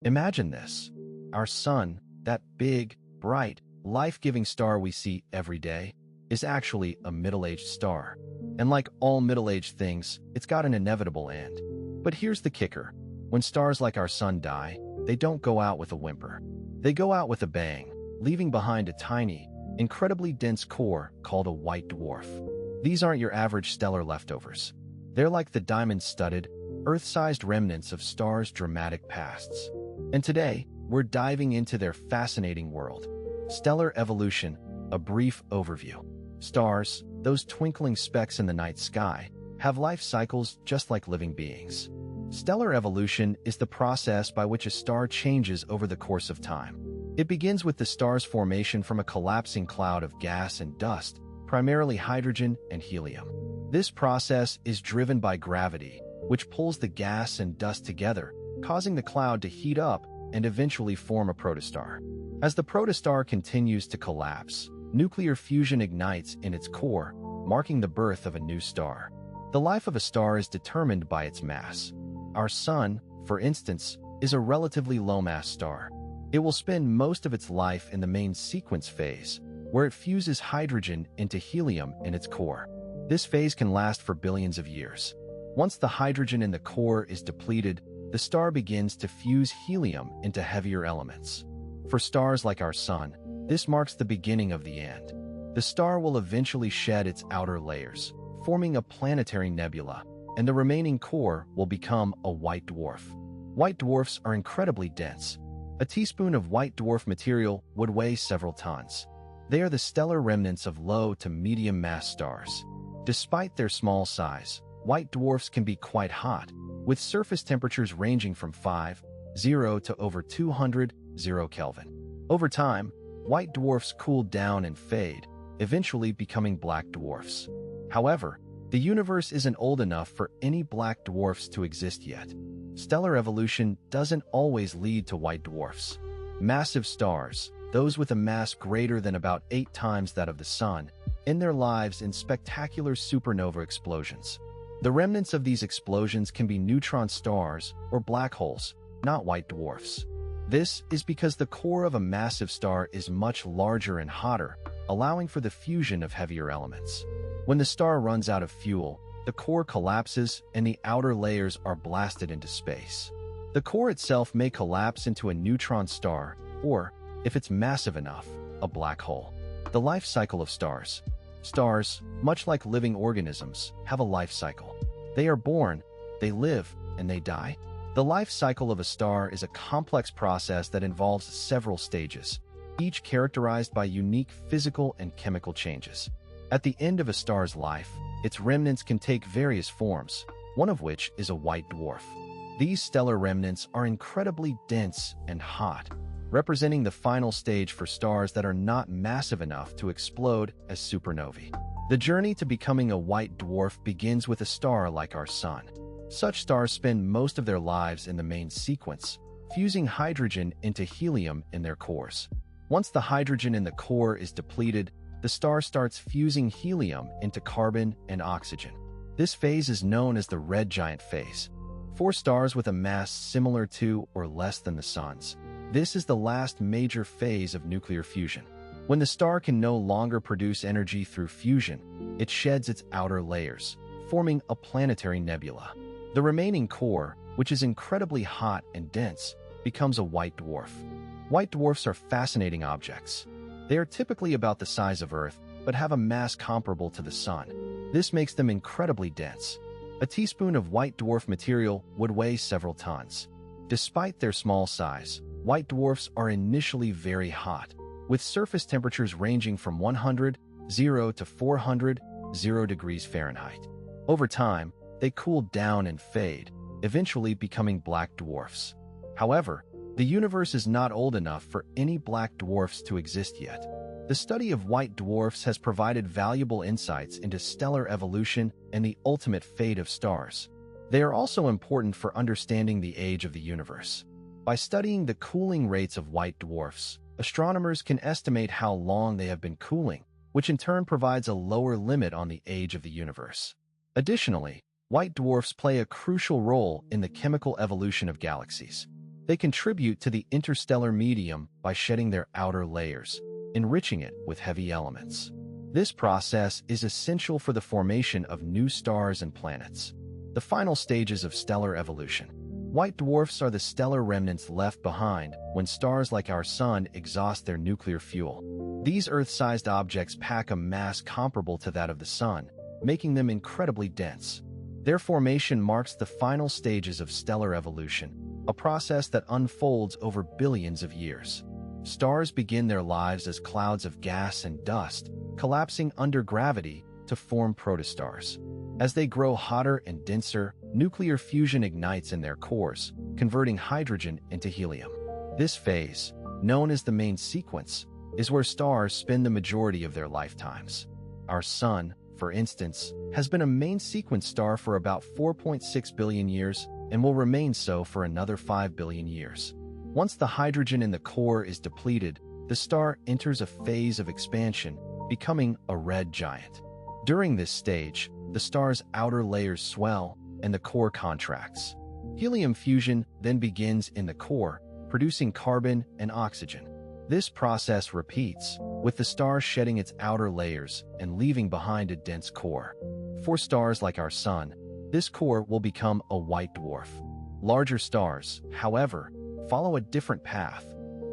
Imagine this. Our sun, that big, bright, life-giving star we see every day, is actually a middle-aged star. And like all middle-aged things, it's got an inevitable end. But here's the kicker. When stars like our sun die, they don't go out with a whimper. They go out with a bang, leaving behind a tiny, incredibly dense core called a white dwarf. These aren't your average stellar leftovers. They're like the diamond-studded, Earth-sized remnants of stars' dramatic pasts. And today, we're diving into their fascinating world. Stellar evolution, a brief overview. Stars, those twinkling specks in the night sky, have life cycles just like living beings. Stellar evolution is the process by which a star changes over the course of time. It begins with the star's formation from a collapsing cloud of gas and dust, primarily hydrogen and helium. This process is driven by gravity, which pulls the gas and dust together, causing the cloud to heat up and eventually form a protostar. As the protostar continues to collapse, nuclear fusion ignites in its core, marking the birth of a new star. The life of a star is determined by its mass. Our sun, for instance, is a relatively low-mass star. It will spend most of its life in the main sequence phase, where it fuses hydrogen into helium in its core. This phase can last for billions of years. Once the hydrogen in the core is depleted, the star begins to fuse helium into heavier elements. For stars like our sun, this marks the beginning of the end. The star will eventually shed its outer layers, forming a planetary nebula, and the remaining core will become a white dwarf. White dwarfs are incredibly dense. A teaspoon of white dwarf material would weigh several tons. They are the stellar remnants of low to medium mass stars. Despite their small size, white dwarfs can be quite hot, with surface temperatures ranging from 50 to over 200 Kelvin. Over time, white dwarfs cool down and fade, eventually becoming black dwarfs. However, the universe isn't old enough for any black dwarfs to exist yet. Stellar evolution doesn't always lead to white dwarfs. Massive stars, those with a mass greater than about 8 times that of the Sun, end their lives in spectacular supernova explosions. The remnants of these explosions can be neutron stars or black holes, not white dwarfs. This is because the core of a massive star is much larger and hotter, allowing for the fusion of heavier elements. When the star runs out of fuel, the core collapses and the outer layers are blasted into space. The core itself may collapse into a neutron star, or, if it's massive enough, a black hole. The life cycle of stars. Stars, much like living organisms, have a life cycle. They are born, they live, and they die. The life cycle of a star is a complex process that involves several stages, each characterized by unique physical and chemical changes. At the end of a star's life, its remnants can take various forms, one of which is a white dwarf. These stellar remnants are incredibly dense and hot, representing the final stage for stars that are not massive enough to explode as supernovae. The journey to becoming a white dwarf begins with a star like our sun. Such stars spend most of their lives in the main sequence, fusing hydrogen into helium in their cores. Once the hydrogen in the core is depleted, the star starts fusing helium into carbon and oxygen. This phase is known as the red giant phase. For stars with a mass similar to or less than the Sun's, this is the last major phase of nuclear fusion. When the star can no longer produce energy through fusion, it sheds its outer layers, forming a planetary nebula. The remaining core, which is incredibly hot and dense, becomes a white dwarf. White dwarfs are fascinating objects. They are typically about the size of Earth, but have a mass comparable to the Sun. This makes them incredibly dense. A teaspoon of white dwarf material would weigh several tons. Despite their small size, white dwarfs are initially very hot, with surface temperatures ranging from 100 to 400 degrees Fahrenheit. Over time, they cool down and fade, eventually becoming black dwarfs. However, the universe is not old enough for any black dwarfs to exist yet. The study of white dwarfs has provided valuable insights into stellar evolution and the ultimate fate of stars. They are also important for understanding the age of the universe. By studying the cooling rates of white dwarfs, astronomers can estimate how long they have been cooling, which in turn provides a lower limit on the age of the universe. Additionally, white dwarfs play a crucial role in the chemical evolution of galaxies. They contribute to the interstellar medium by shedding their outer layers, enriching it with heavy elements. This process is essential for the formation of new stars and planets. The final stages of stellar evolution. White dwarfs are the stellar remnants left behind when stars like our Sun exhaust their nuclear fuel. These Earth-sized objects pack a mass comparable to that of the Sun, making them incredibly dense. Their formation marks the final stages of stellar evolution, a process that unfolds over billions of years. Stars begin their lives as clouds of gas and dust, collapsing under gravity to form protostars. As they grow hotter and denser, nuclear fusion ignites in their cores, converting hydrogen into helium. This phase, known as the main sequence, is where stars spend the majority of their lifetimes. Our Sun, for instance, has been a main sequence star for about 4.6 billion years and will remain so for another 5 billion years. Once the hydrogen in the core is depleted, the star enters a phase of expansion, becoming a red giant. During this stage, the star's outer layers swell and the core contracts. Helium fusion then begins in the core, producing carbon and oxygen. This process repeats, with the star shedding its outer layers and leaving behind a dense core. For stars like our Sun, this core will become a white dwarf. Larger stars, however, follow a different path,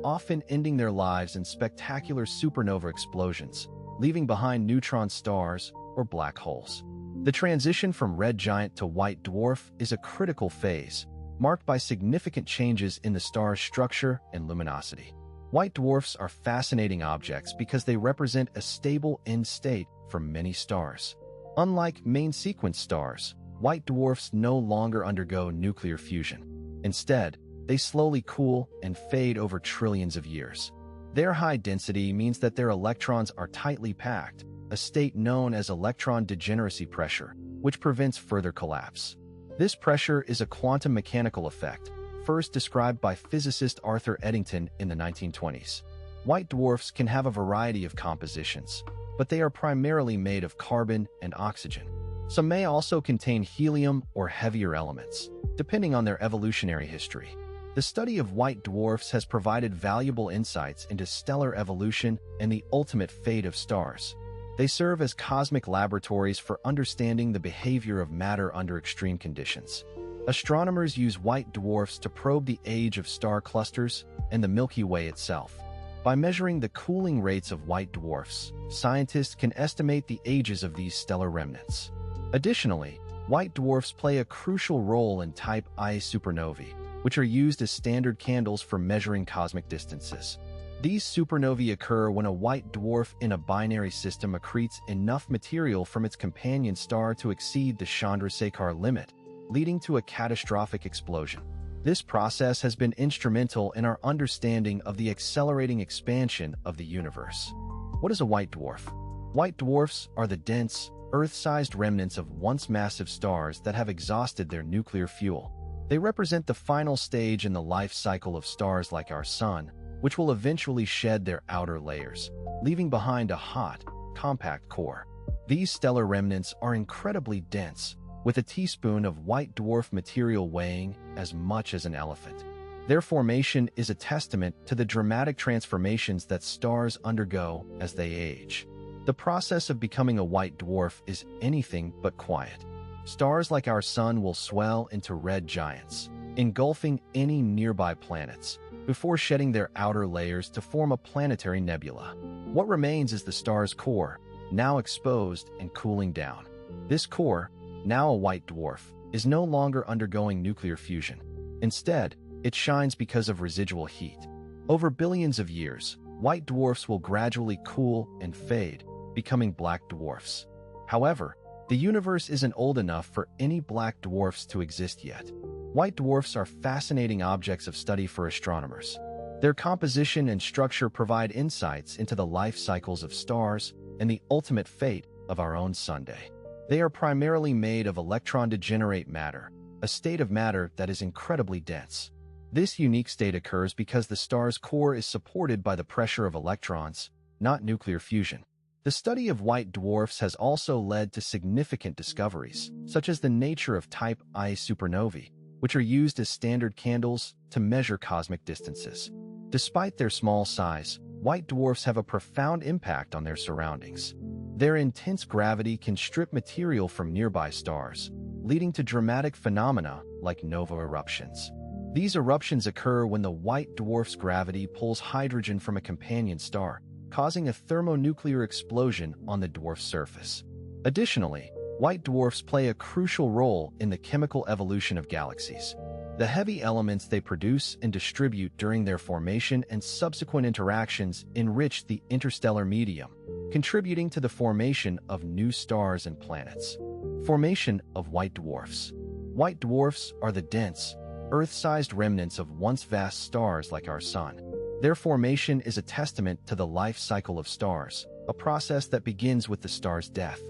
often ending their lives in spectacular supernova explosions, leaving behind neutron stars or black holes. The transition from red giant to white dwarf is a critical phase, marked by significant changes in the star's structure and luminosity. White dwarfs are fascinating objects because they represent a stable end state for many stars. Unlike main sequence stars, white dwarfs no longer undergo nuclear fusion. Instead, they slowly cool and fade over trillions of years. Their high density means that their electrons are tightly packed, a state known as electron degeneracy pressure, which prevents further collapse. This pressure is a quantum mechanical effect, first described by physicist Arthur Eddington in the 1920s. White dwarfs can have a variety of compositions, but they are primarily made of carbon and oxygen. Some may also contain helium or heavier elements, depending on their evolutionary history. The study of white dwarfs has provided valuable insights into stellar evolution and the ultimate fate of stars. They serve as cosmic laboratories for understanding the behavior of matter under extreme conditions. Astronomers use white dwarfs to probe the age of star clusters and the Milky Way itself. By measuring the cooling rates of white dwarfs, scientists can estimate the ages of these stellar remnants. Additionally, white dwarfs play a crucial role in type I supernovae, which are used as standard candles for measuring cosmic distances. These supernovae occur when a white dwarf in a binary system accretes enough material from its companion star to exceed the Chandrasekhar limit, leading to a catastrophic explosion. This process has been instrumental in our understanding of the accelerating expansion of the universe. What is a white dwarf? White dwarfs are the dense, Earth-sized remnants of once massive stars that have exhausted their nuclear fuel. They represent the final stage in the life cycle of stars like our Sun, which will eventually shed their outer layers, leaving behind a hot, compact core. These stellar remnants are incredibly dense, with a teaspoon of white dwarf material weighing as much as an elephant. Their formation is a testament to the dramatic transformations that stars undergo as they age. The process of becoming a white dwarf is anything but quiet. Stars like our Sun will swell into red giants, engulfing any nearby planets, before shedding their outer layers to form a planetary nebula. What remains is the star's core, now exposed and cooling down. This core, now a white dwarf, is no longer undergoing nuclear fusion. Instead, it shines because of residual heat. Over billions of years, white dwarfs will gradually cool and fade, becoming black dwarfs. However, the universe isn't old enough for any black dwarfs to exist yet. White dwarfs are fascinating objects of study for astronomers. Their composition and structure provide insights into the life cycles of stars and the ultimate fate of our own Sunday. They are primarily made of electron-degenerate matter, a state of matter that is incredibly dense. This unique state occurs because the star's core is supported by the pressure of electrons, not nuclear fusion. The study of white dwarfs has also led to significant discoveries, such as the nature of type I supernovae, which are used as standard candles to measure cosmic distances. Despite their small size, white dwarfs have a profound impact on their surroundings. Their intense gravity can strip material from nearby stars, leading to dramatic phenomena like nova eruptions. These eruptions occur when the white dwarf's gravity pulls hydrogen from a companion star, causing a thermonuclear explosion on the dwarf's surface. Additionally, white dwarfs play a crucial role in the chemical evolution of galaxies. The heavy elements they produce and distribute during their formation and subsequent interactions enrich the interstellar medium, contributing to the formation of new stars and planets. Formation of white dwarfs. White dwarfs are the dense, Earth-sized remnants of once vast stars like our Sun. Their formation is a testament to the life cycle of stars, a process that begins with the star's death.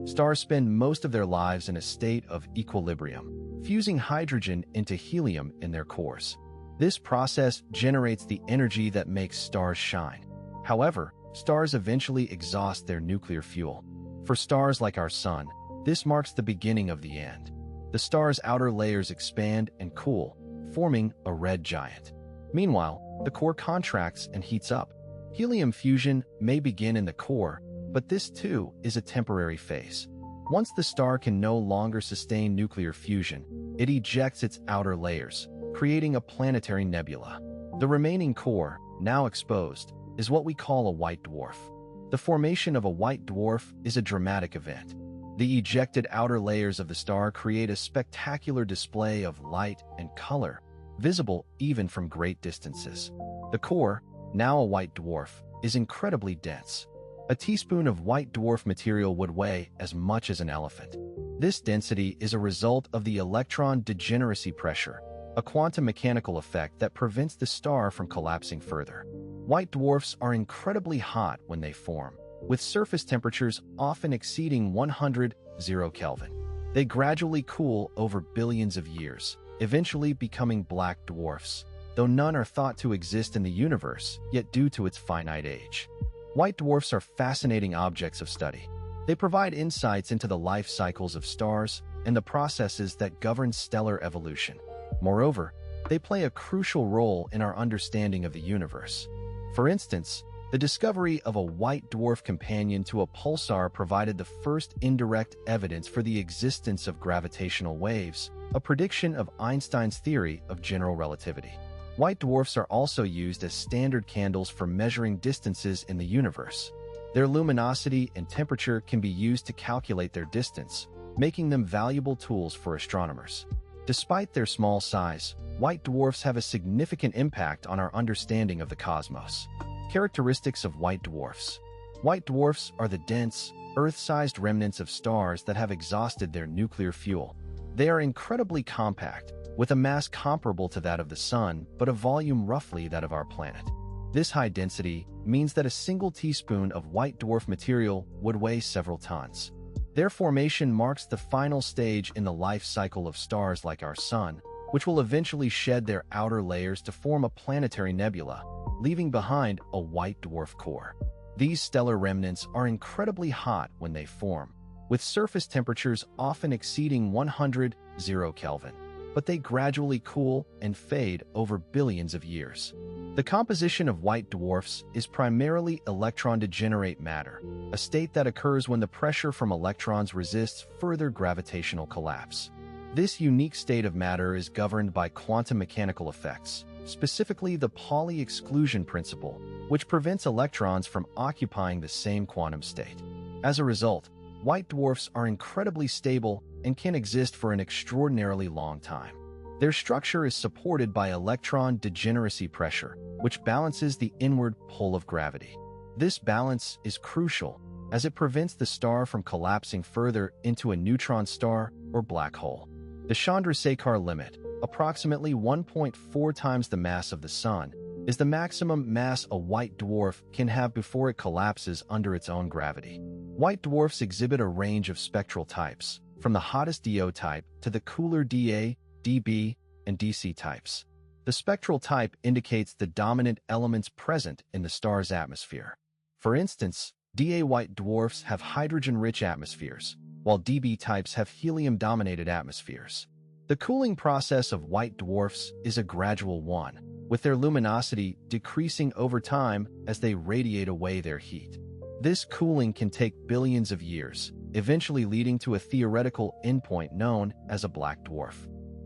Stars spend most of their lives in a state of equilibrium, fusing hydrogen into helium in their cores. This process generates the energy that makes stars shine. However, stars eventually exhaust their nuclear fuel. For stars like our Sun, this marks the beginning of the end. The star's outer layers expand and cool, forming a red giant. Meanwhile, the core contracts and heats up. Helium fusion may begin in the core, but this too is a temporary phase. Once the star can no longer sustain nuclear fusion, it ejects its outer layers, creating a planetary nebula. The remaining core, now exposed, is what we call a white dwarf. The formation of a white dwarf is a dramatic event. The ejected outer layers of the star create a spectacular display of light and color, visible even from great distances. The core, now a white dwarf, is incredibly dense. A teaspoon of white dwarf material would weigh as much as an elephant. This density is a result of the electron degeneracy pressure, a quantum mechanical effect that prevents the star from collapsing further. White dwarfs are incredibly hot when they form, with surface temperatures often exceeding 100 Kelvin. They gradually cool over billions of years, eventually becoming black dwarfs, though none are thought to exist in the universe, yet due to its finite age. White dwarfs are fascinating objects of study. They provide insights into the life cycles of stars and the processes that govern stellar evolution. Moreover, they play a crucial role in our understanding of the universe. For instance, the discovery of a white dwarf companion to a pulsar provided the first indirect evidence for the existence of gravitational waves, a prediction of Einstein's theory of general relativity. White dwarfs are also used as standard candles for measuring distances in the universe. Their luminosity and temperature can be used to calculate their distance, making them valuable tools for astronomers. Despite their small size, white dwarfs have a significant impact on our understanding of the cosmos. Characteristics of white dwarfs. White dwarfs are the dense, Earth-sized remnants of stars that have exhausted their nuclear fuel. They are incredibly compact, with a mass comparable to that of the Sun, but a volume roughly that of our planet. This high density means that a single teaspoon of white dwarf material would weigh several tons. Their formation marks the final stage in the life cycle of stars like our Sun, which will eventually shed their outer layers to form a planetary nebula, leaving behind a white dwarf core. These stellar remnants are incredibly hot when they form, with surface temperatures often exceeding 100 Kelvin, but they gradually cool and fade over billions of years. The composition of white dwarfs is primarily electron-degenerate matter, a state that occurs when the pressure from electrons resists further gravitational collapse. This unique state of matter is governed by quantum mechanical effects, specifically the Pauli exclusion principle, which prevents electrons from occupying the same quantum state. As a result, white dwarfs are incredibly stable and can exist for an extraordinarily long time. Their structure is supported by electron degeneracy pressure, which balances the inward pull of gravity. This balance is crucial, as it prevents the star from collapsing further into a neutron star or black hole. The Chandrasekhar limit, approximately 1.4 times the mass of the Sun, is the maximum mass a white dwarf can have before it collapses under its own gravity. White dwarfs exhibit a range of spectral types, from the hottest DO type to the cooler DA, DB, and DC types. The spectral type indicates the dominant elements present in the star's atmosphere. For instance, DA white dwarfs have hydrogen-rich atmospheres, while DB types have helium-dominated atmospheres. The cooling process of white dwarfs is a gradual one, with their luminosity decreasing over time as they radiate away their heat. This cooling can take billions of years, eventually leading to a theoretical endpoint known as a black dwarf.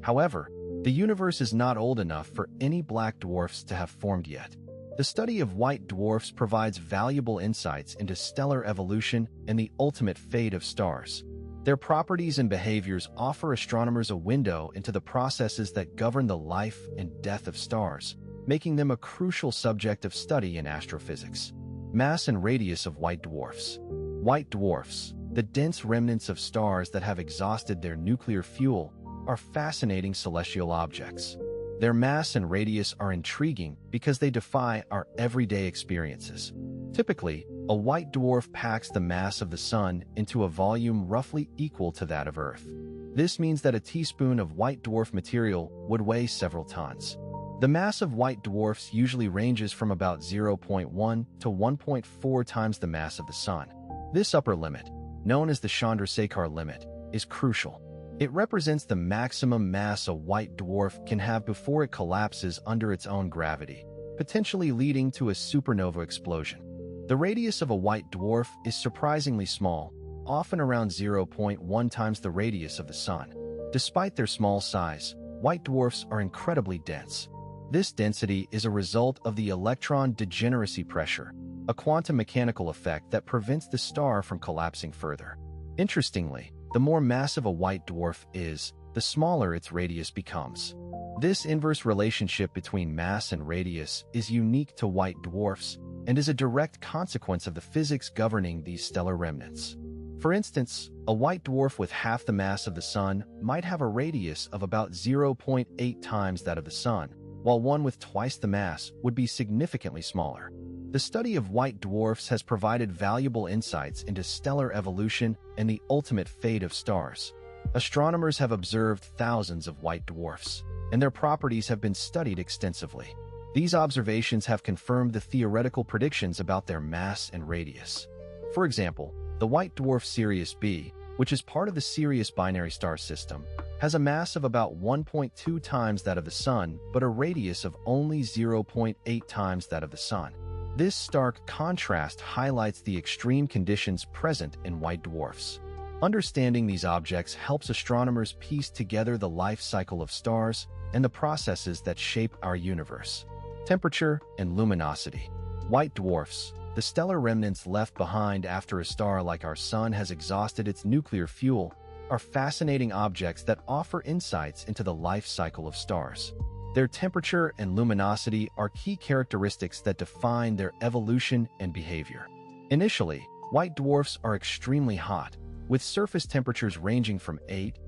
However, the universe is not old enough for any black dwarfs to have formed yet. The study of white dwarfs provides valuable insights into stellar evolution and the ultimate fate of stars. Their properties and behaviors offer astronomers a window into the processes that govern the life and death of stars, making them a crucial subject of study in astrophysics. Mass and radius of white dwarfs. White dwarfs, the dense remnants of stars that have exhausted their nuclear fuel, are fascinating celestial objects. Their mass and radius are intriguing because they defy our everyday experiences. Typically, a white dwarf packs the mass of the Sun into a volume roughly equal to that of Earth. This means that a teaspoon of white dwarf material would weigh several tons. The mass of white dwarfs usually ranges from about 0.1 to 1.4 times the mass of the Sun. This upper limit, known as the Chandrasekhar limit, is crucial. It represents the maximum mass a white dwarf can have before it collapses under its own gravity, potentially leading to a supernova explosion. The radius of a white dwarf is surprisingly small, often around 0.1 times the radius of the Sun. Despite their small size, white dwarfs are incredibly dense. This density is a result of the electron degeneracy pressure, a quantum mechanical effect that prevents the star from collapsing further. Interestingly, the more massive a white dwarf is, the smaller its radius becomes. This inverse relationship between mass and radius is unique to white dwarfs and is a direct consequence of the physics governing these stellar remnants. For instance, a white dwarf with half the mass of the Sun might have a radius of about 0.8 times that of the Sun, while one with twice the mass would be significantly smaller. The study of white dwarfs has provided valuable insights into stellar evolution and the ultimate fate of stars. Astronomers have observed thousands of white dwarfs, and their properties have been studied extensively. These observations have confirmed the theoretical predictions about their mass and radius. For example, the white dwarf Sirius B, which is part of the Sirius binary star system, has a mass of about 1.2 times that of the Sun, but a radius of only 0.8 times that of the Sun. This stark contrast highlights the extreme conditions present in white dwarfs. Understanding these objects helps astronomers piece together the life cycle of stars and the processes that shape our universe. Temperature and luminosity. White dwarfs, the stellar remnants left behind after a star like our Sun has exhausted its nuclear fuel, are fascinating objects that offer insights into the life cycle of stars. Their temperature and luminosity are key characteristics that define their evolution and behavior. Initially, white dwarfs are extremely hot, with surface temperatures ranging from 80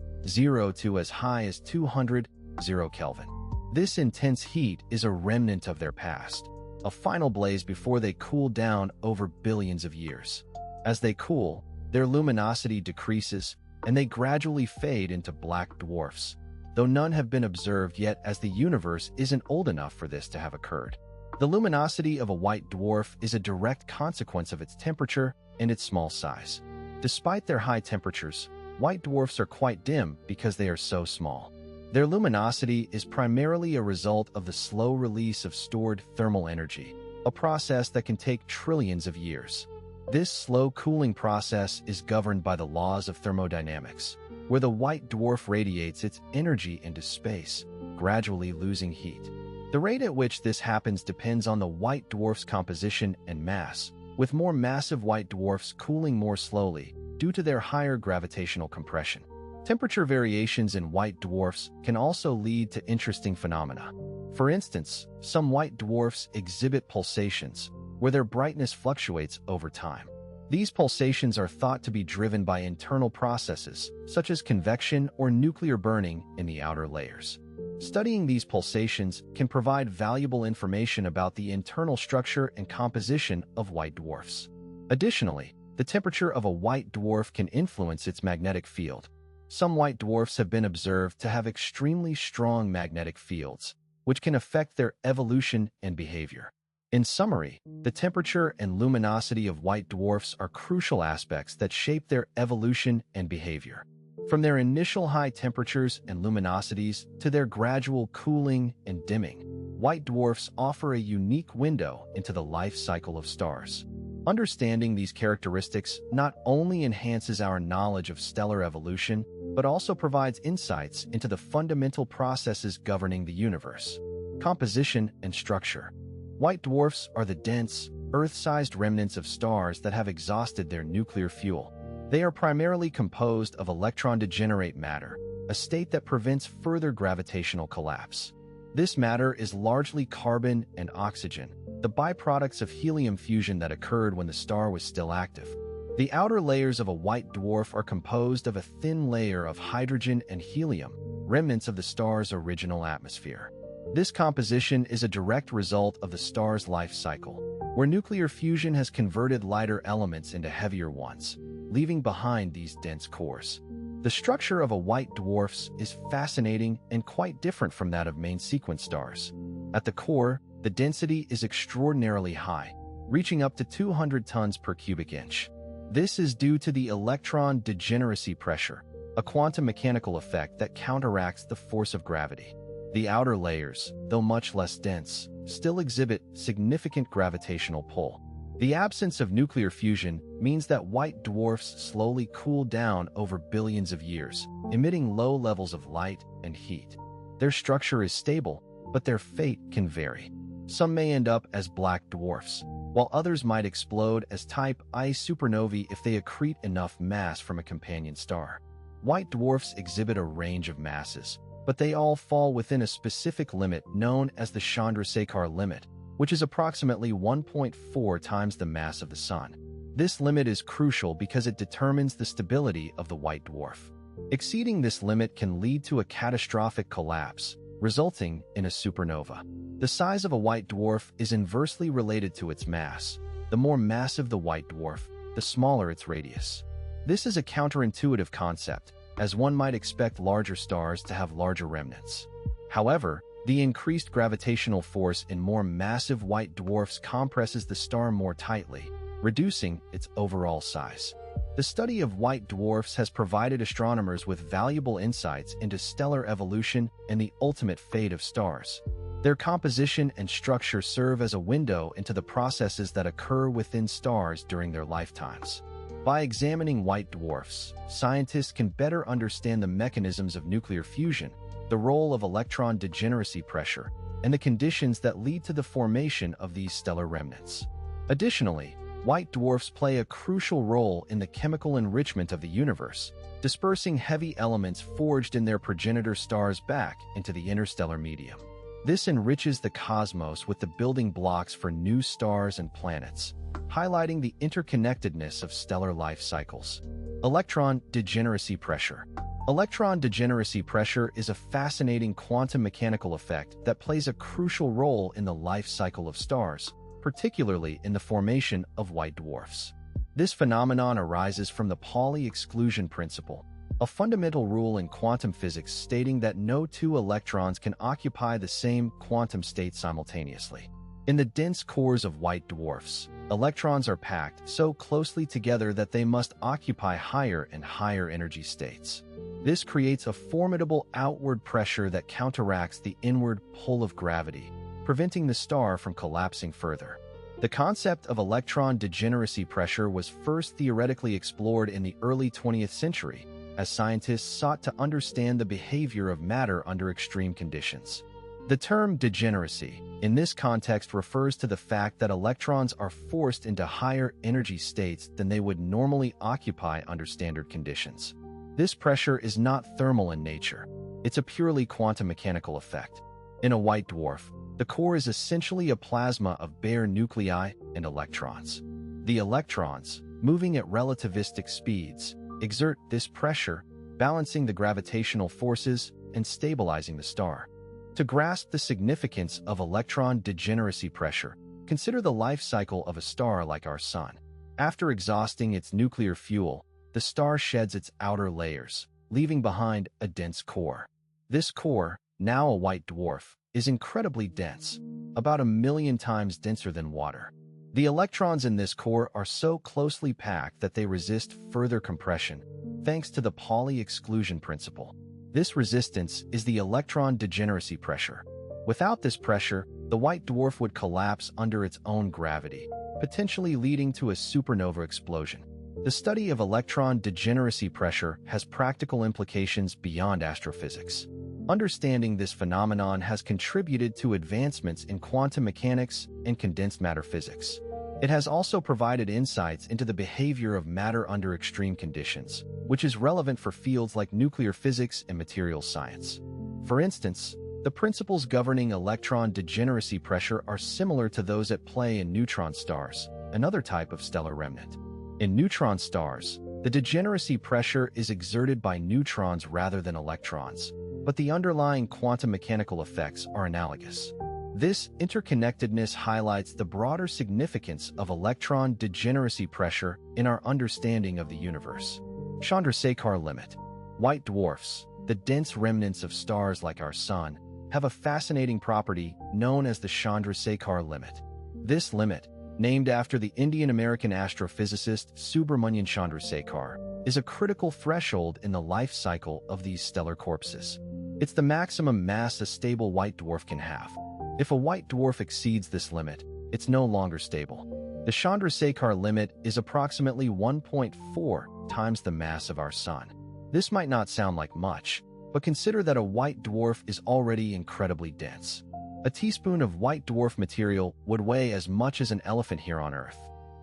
to as high as 200 Kelvin. This intense heat is a remnant of their past, a final blaze before they cool down over billions of years. As they cool, their luminosity decreases, and they gradually fade into black dwarfs, though none have been observed yet as the universe isn't old enough for this to have occurred. The luminosity of a white dwarf is a direct consequence of its temperature and its small size. Despite their high temperatures, white dwarfs are quite dim because they are so small. Their luminosity is primarily a result of the slow release of stored thermal energy, a process that can take trillions of years. This slow cooling process is governed by the laws of thermodynamics, where the white dwarf radiates its energy into space, gradually losing heat. The rate at which this happens depends on the white dwarf's composition and mass, with more massive white dwarfs cooling more slowly due to their higher gravitational compression. Temperature variations in white dwarfs can also lead to interesting phenomena. For instance, some white dwarfs exhibit pulsations, where their brightness fluctuates over time. These pulsations are thought to be driven by internal processes, such as convection or nuclear burning in the outer layers. Studying these pulsations can provide valuable information about the internal structure and composition of white dwarfs. Additionally, the temperature of a white dwarf can influence its magnetic field. Some white dwarfs have been observed to have extremely strong magnetic fields, which can affect their evolution and behavior. In summary, the temperature and luminosity of white dwarfs are crucial aspects that shape their evolution and behavior. From their initial high temperatures and luminosities to their gradual cooling and dimming, white dwarfs offer a unique window into the life cycle of stars. Understanding these characteristics not only enhances our knowledge of stellar evolution, but also provides insights into the fundamental processes governing the universe. Composition and structure. White dwarfs are the dense, Earth-sized remnants of stars that have exhausted their nuclear fuel. They are primarily composed of electron-degenerate matter, a state that prevents further gravitational collapse. This matter is largely carbon and oxygen, the byproducts of helium fusion that occurred when the star was still active. The outer layers of a white dwarf are composed of a thin layer of hydrogen and helium, remnants of the star's original atmosphere. This composition is a direct result of the star's life cycle, where nuclear fusion has converted lighter elements into heavier ones, leaving behind these dense cores. The structure of a white dwarf is fascinating and quite different from that of main sequence stars. At the core, the density is extraordinarily high, reaching up to 200 tons per cubic inch. This is due to the electron degeneracy pressure, a quantum mechanical effect that counteracts the force of gravity. The outer layers, though much less dense, still exhibit significant gravitational pull. The absence of nuclear fusion means that white dwarfs slowly cool down over billions of years, emitting low levels of light and heat. Their structure is stable, but their fate can vary. Some may end up as black dwarfs, while others might explode as type I supernovae if they accrete enough mass from a companion star. White dwarfs exhibit a range of masses, but they all fall within a specific limit known as the Chandrasekhar limit, which is approximately 1.4 times the mass of the Sun. This limit is crucial because it determines the stability of the white dwarf. Exceeding this limit can lead to a catastrophic collapse, resulting in a supernova. The size of a white dwarf is inversely related to its mass. The more massive the white dwarf, the smaller its radius. This is a counterintuitive concept, as one might expect larger stars to have larger remnants. However, the increased gravitational force in more massive white dwarfs compresses the star more tightly, reducing its overall size. The study of white dwarfs has provided astronomers with valuable insights into stellar evolution and the ultimate fate of stars. Their composition and structure serve as a window into the processes that occur within stars during their lifetimes. By examining white dwarfs, scientists can better understand the mechanisms of nuclear fusion, the role of electron degeneracy pressure, and the conditions that lead to the formation of these stellar remnants. Additionally, white dwarfs play a crucial role in the chemical enrichment of the universe, dispersing heavy elements forged in their progenitor stars back into the interstellar medium. This enriches the cosmos with the building blocks for new stars and planets, highlighting the interconnectedness of stellar life cycles. Electron degeneracy pressure. Electron degeneracy pressure is a fascinating quantum mechanical effect that plays a crucial role in the life cycle of stars, particularly in the formation of white dwarfs. This phenomenon arises from the Pauli exclusion principle, a fundamental rule in quantum physics stating that no two electrons can occupy the same quantum state simultaneously. In the dense cores of white dwarfs, electrons are packed so closely together that they must occupy higher and higher energy states. This creates a formidable outward pressure that counteracts the inward pull of gravity, preventing the star from collapsing further. The concept of electron degeneracy pressure was first theoretically explored in the early 20th century, as scientists sought to understand the behavior of matter under extreme conditions. The term degeneracy, in this context, refers to the fact that electrons are forced into higher energy states than they would normally occupy under standard conditions. This pressure is not thermal in nature. It's a purely quantum mechanical effect. In a white dwarf, the core is essentially a plasma of bare nuclei and electrons. The electrons, moving at relativistic speeds, exert this pressure, balancing the gravitational forces and stabilizing the star. To grasp the significance of electron degeneracy pressure, consider the life cycle of a star like our Sun. After exhausting its nuclear fuel, the star sheds its outer layers, leaving behind a dense core. This core, now a white dwarf, is incredibly dense, about 1,000,000 times denser than water. The electrons in this core are so closely packed that they resist further compression, thanks to the Pauli exclusion principle. This resistance is the electron degeneracy pressure. Without this pressure, the white dwarf would collapse under its own gravity, potentially leading to a supernova explosion. The study of electron degeneracy pressure has practical implications beyond astrophysics. Understanding this phenomenon has contributed to advancements in quantum mechanics and condensed matter physics. It has also provided insights into the behavior of matter under extreme conditions, which is relevant for fields like nuclear physics and materials science. For instance, the principles governing electron degeneracy pressure are similar to those at play in neutron stars, another type of stellar remnant. In neutron stars, the degeneracy pressure is exerted by neutrons rather than electrons, but the underlying quantum mechanical effects are analogous. This interconnectedness highlights the broader significance of electron degeneracy pressure in our understanding of the universe. Chandrasekhar limit. White dwarfs, the dense remnants of stars like our Sun, have a fascinating property known as the Chandrasekhar limit. This limit, named after the Indian-American astrophysicist Subrahmanyan Chandrasekhar, is a critical threshold in the life cycle of these stellar corpses. It's the maximum mass a stable white dwarf can have. If a white dwarf exceeds this limit, it's no longer stable. The Chandrasekhar limit is approximately 1.4 times the mass of our Sun. This might not sound like much, but consider that a white dwarf is already incredibly dense. A teaspoon of white dwarf material would weigh as much as an elephant here on Earth.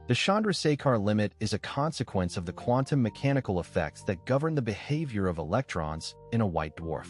The Chandrasekhar limit is a consequence of the quantum mechanical effects that govern the behavior of electrons in a white dwarf.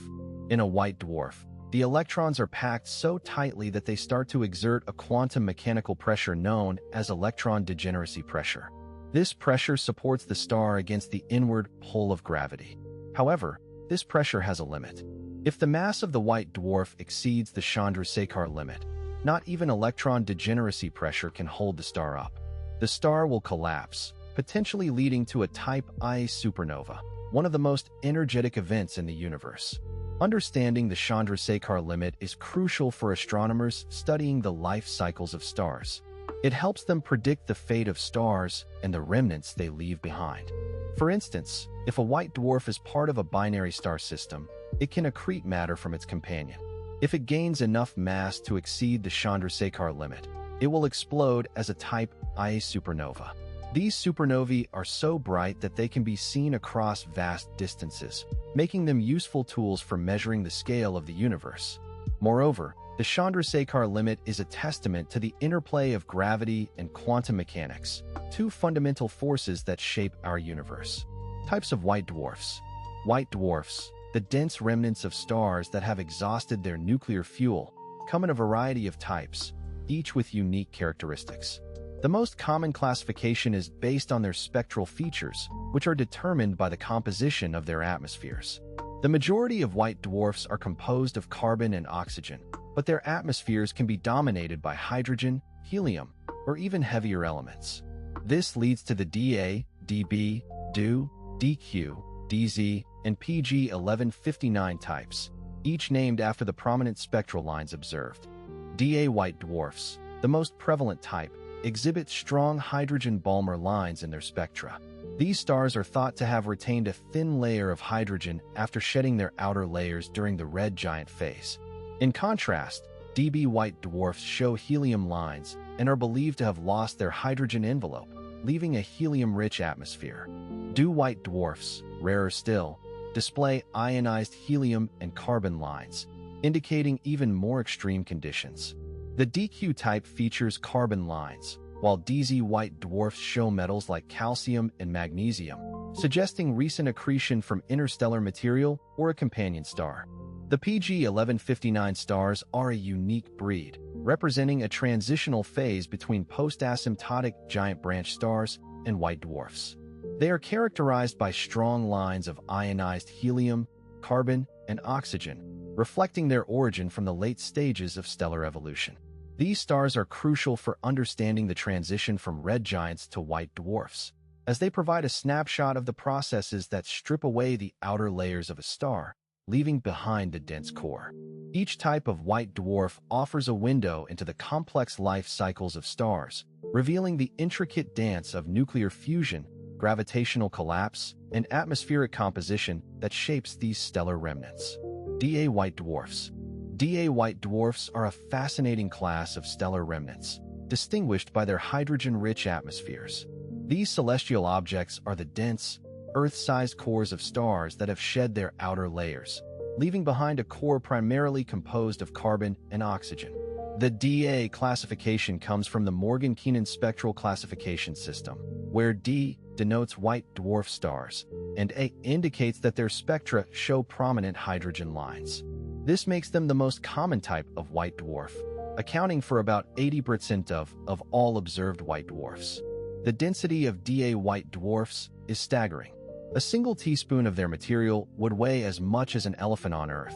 In a white dwarf, the electrons are packed so tightly that they start to exert a quantum mechanical pressure known as electron degeneracy pressure. This pressure supports the star against the inward pull of gravity. However, this pressure has a limit. If the mass of the white dwarf exceeds the Chandrasekhar limit, not even electron degeneracy pressure can hold the star up. The star will collapse, potentially leading to a Type Ia supernova, one of the most energetic events in the universe. Understanding the Chandrasekhar limit is crucial for astronomers studying the life cycles of stars. It helps them predict the fate of stars and the remnants they leave behind. For instance, if a white dwarf is part of a binary star system, it can accrete matter from its companion. If it gains enough mass to exceed the Chandrasekhar limit, it will explode as a Type Ia supernova. These supernovae are so bright that they can be seen across vast distances, making them useful tools for measuring the scale of the universe. Moreover, the Chandrasekhar limit is a testament to the interplay of gravity and quantum mechanics, two fundamental forces that shape our universe. Types of white dwarfs. White dwarfs, the dense remnants of stars that have exhausted their nuclear fuel, come in a variety of types, each with unique characteristics. The most common classification is based on their spectral features, which are determined by the composition of their atmospheres. The majority of white dwarfs are composed of carbon and oxygen, but their atmospheres can be dominated by hydrogen, helium, or even heavier elements. This leads to the Da, Db, Do, Dq, Dz, and Pg 1159 types, each named after the prominent spectral lines observed. Da white dwarfs, the most prevalent type, exhibit strong hydrogen-Balmer lines in their spectra. These stars are thought to have retained a thin layer of hydrogen after shedding their outer layers during the red giant phase. In contrast, Db white dwarfs show helium lines and are believed to have lost their hydrogen envelope, leaving a helium-rich atmosphere. Do white dwarfs, rarer still, display ionized helium and carbon lines, indicating even more extreme conditions. The Dq type features carbon lines, while Dz white dwarfs show metals like calcium and magnesium, suggesting recent accretion from interstellar material or a companion star. The Pg 1159 stars are a unique breed, representing a transitional phase between post-asymptotic giant branch stars and white dwarfs. They are characterized by strong lines of ionized helium, carbon, and oxygen, reflecting their origin from the late stages of stellar evolution. These stars are crucial for understanding the transition from red giants to white dwarfs, as they provide a snapshot of the processes that strip away the outer layers of a star, leaving behind the dense core. Each type of white dwarf offers a window into the complex life cycles of stars, revealing the intricate dance of nuclear fusion gravitational collapse, and atmospheric composition that shapes these stellar remnants. Da white dwarfs. Da white dwarfs are a fascinating class of stellar remnants, distinguished by their hydrogen-rich atmospheres. These celestial objects are the dense, Earth-sized cores of stars that have shed their outer layers, leaving behind a core primarily composed of carbon and oxygen. The Da classification comes from the Morgan-Keenan spectral classification system, where D denotes white dwarf stars, and A indicates that their spectra show prominent hydrogen lines. This makes them the most common type of white dwarf, accounting for about 80% of all observed white dwarfs. The density of Da white dwarfs is staggering. A single teaspoon of their material would weigh as much as an elephant on Earth.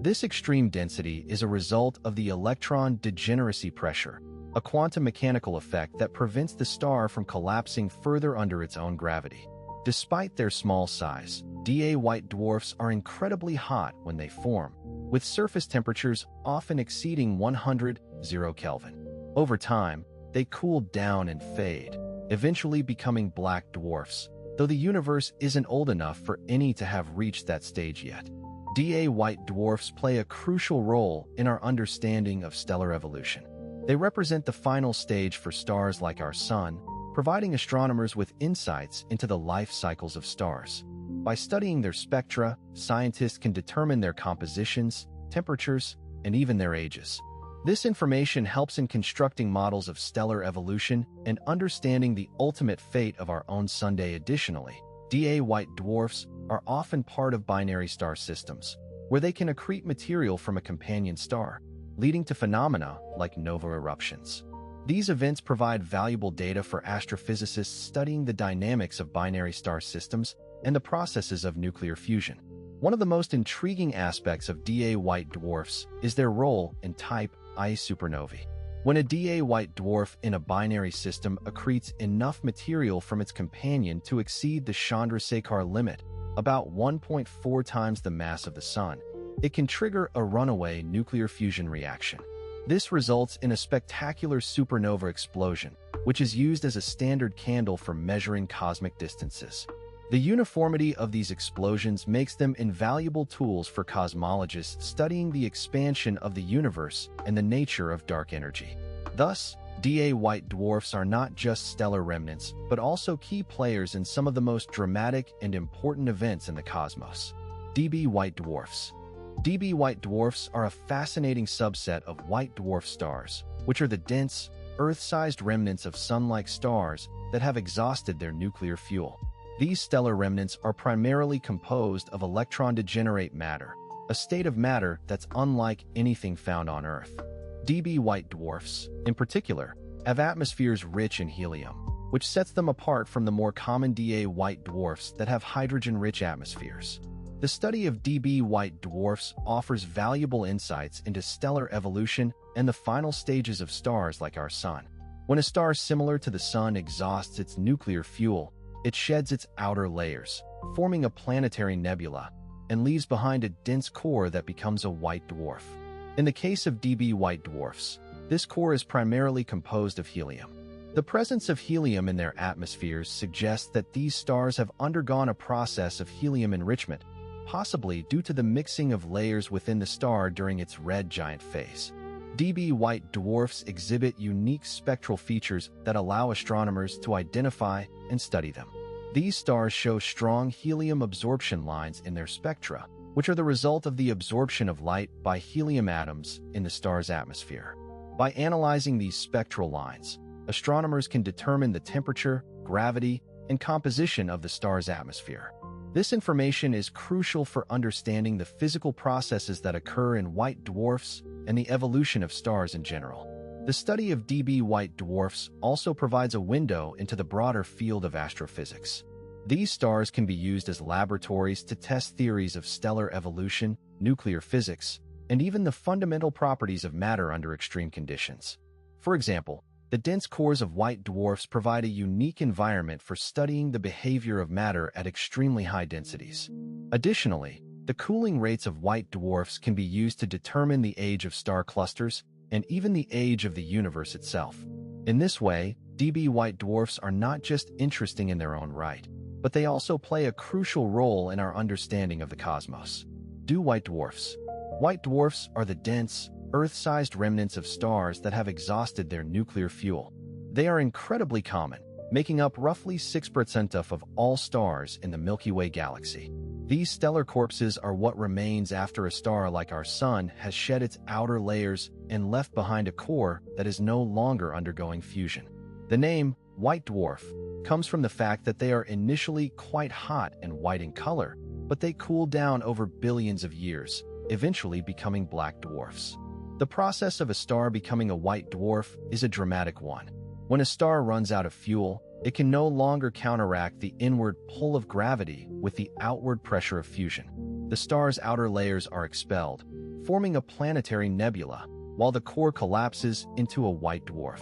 This extreme density is a result of the electron degeneracy pressure, a quantum mechanical effect that prevents the star from collapsing further under its own gravity. Despite their small size, Da white dwarfs are incredibly hot when they form, with surface temperatures often exceeding 100 Kelvin. Over time, they cool down and fade, eventually becoming black dwarfs, though the universe isn't old enough for any to have reached that stage yet. Da white dwarfs play a crucial role in our understanding of stellar evolution. They represent the final stage for stars like our Sun, providing astronomers with insights into the life cycles of stars. By studying their spectra, scientists can determine their compositions, temperatures, and even their ages. This information helps in constructing models of stellar evolution and understanding the ultimate fate of our own Sun. Additionally, Da white dwarfs are often part of binary star systems, where they can accrete material from a companion star, leading to phenomena like nova eruptions. These events provide valuable data for astrophysicists studying the dynamics of binary star systems and the processes of nuclear fusion. One of the most intriguing aspects of Da white dwarfs is their role in type I supernovae. When a Da white dwarf in a binary system accretes enough material from its companion to exceed the Chandrasekhar limit, about 1.4 times the mass of the Sun, it can trigger a runaway nuclear fusion reaction. This results in a spectacular supernova explosion, which is used as a standard candle for measuring cosmic distances. The uniformity of these explosions makes them invaluable tools for cosmologists studying the expansion of the universe and the nature of dark energy. Thus, Da white dwarfs are not just stellar remnants, but also key players in some of the most dramatic and important events in the cosmos. Db white dwarfs. Db white dwarfs are a fascinating subset of white dwarf stars, which are the dense, Earth-sized remnants of Sun-like stars that have exhausted their nuclear fuel. These stellar remnants are primarily composed of electron-degenerate matter, a state of matter that's unlike anything found on Earth. Db white dwarfs, in particular, have atmospheres rich in helium, which sets them apart from the more common Da white dwarfs that have hydrogen-rich atmospheres. The study of Db white dwarfs offers valuable insights into stellar evolution and the final stages of stars like our Sun. When a star similar to the Sun exhausts its nuclear fuel, it sheds its outer layers, forming a planetary nebula, and leaves behind a dense core that becomes a white dwarf. In the case of Db white dwarfs, this core is primarily composed of helium. The presence of helium in their atmospheres suggests that these stars have undergone a process of helium enrichment, possibly due to the mixing of layers within the star during its red giant phase. Db white dwarfs exhibit unique spectral features that allow astronomers to identify and study them. These stars show strong helium absorption lines in their spectra, which are the result of the absorption of light by helium atoms in the star's atmosphere. By analyzing these spectral lines, astronomers can determine the temperature, gravity, and composition of the star's atmosphere. This information is crucial for understanding the physical processes that occur in white dwarfs and the evolution of stars in general. The study of Db white dwarfs also provides a window into the broader field of astrophysics. These stars can be used as laboratories to test theories of stellar evolution, nuclear physics, and even the fundamental properties of matter under extreme conditions. For example, the dense cores of white dwarfs provide a unique environment for studying the behavior of matter at extremely high densities. Additionally, the cooling rates of white dwarfs can be used to determine the age of star clusters and even the age of the universe itself. In this way, DB white dwarfs are not just interesting in their own right, but they also play a crucial role in our understanding of the cosmos. Do white dwarfs. White dwarfs are the dense, Earth-sized remnants of stars that have exhausted their nuclear fuel. They are incredibly common, making up roughly 6% of all stars in the Milky Way galaxy. These stellar corpses are what remains after a star like our Sun has shed its outer layers and left behind a core that is no longer undergoing fusion. The name, white dwarf, comes from the fact that they are initially quite hot and white in color, but they cool down over billions of years, eventually becoming black dwarfs. The process of a star becoming a white dwarf is a dramatic one. When a star runs out of fuel, it can no longer counteract the inward pull of gravity with the outward pressure of fusion. The star's outer layers are expelled, forming a planetary nebula, while the core collapses into a white dwarf.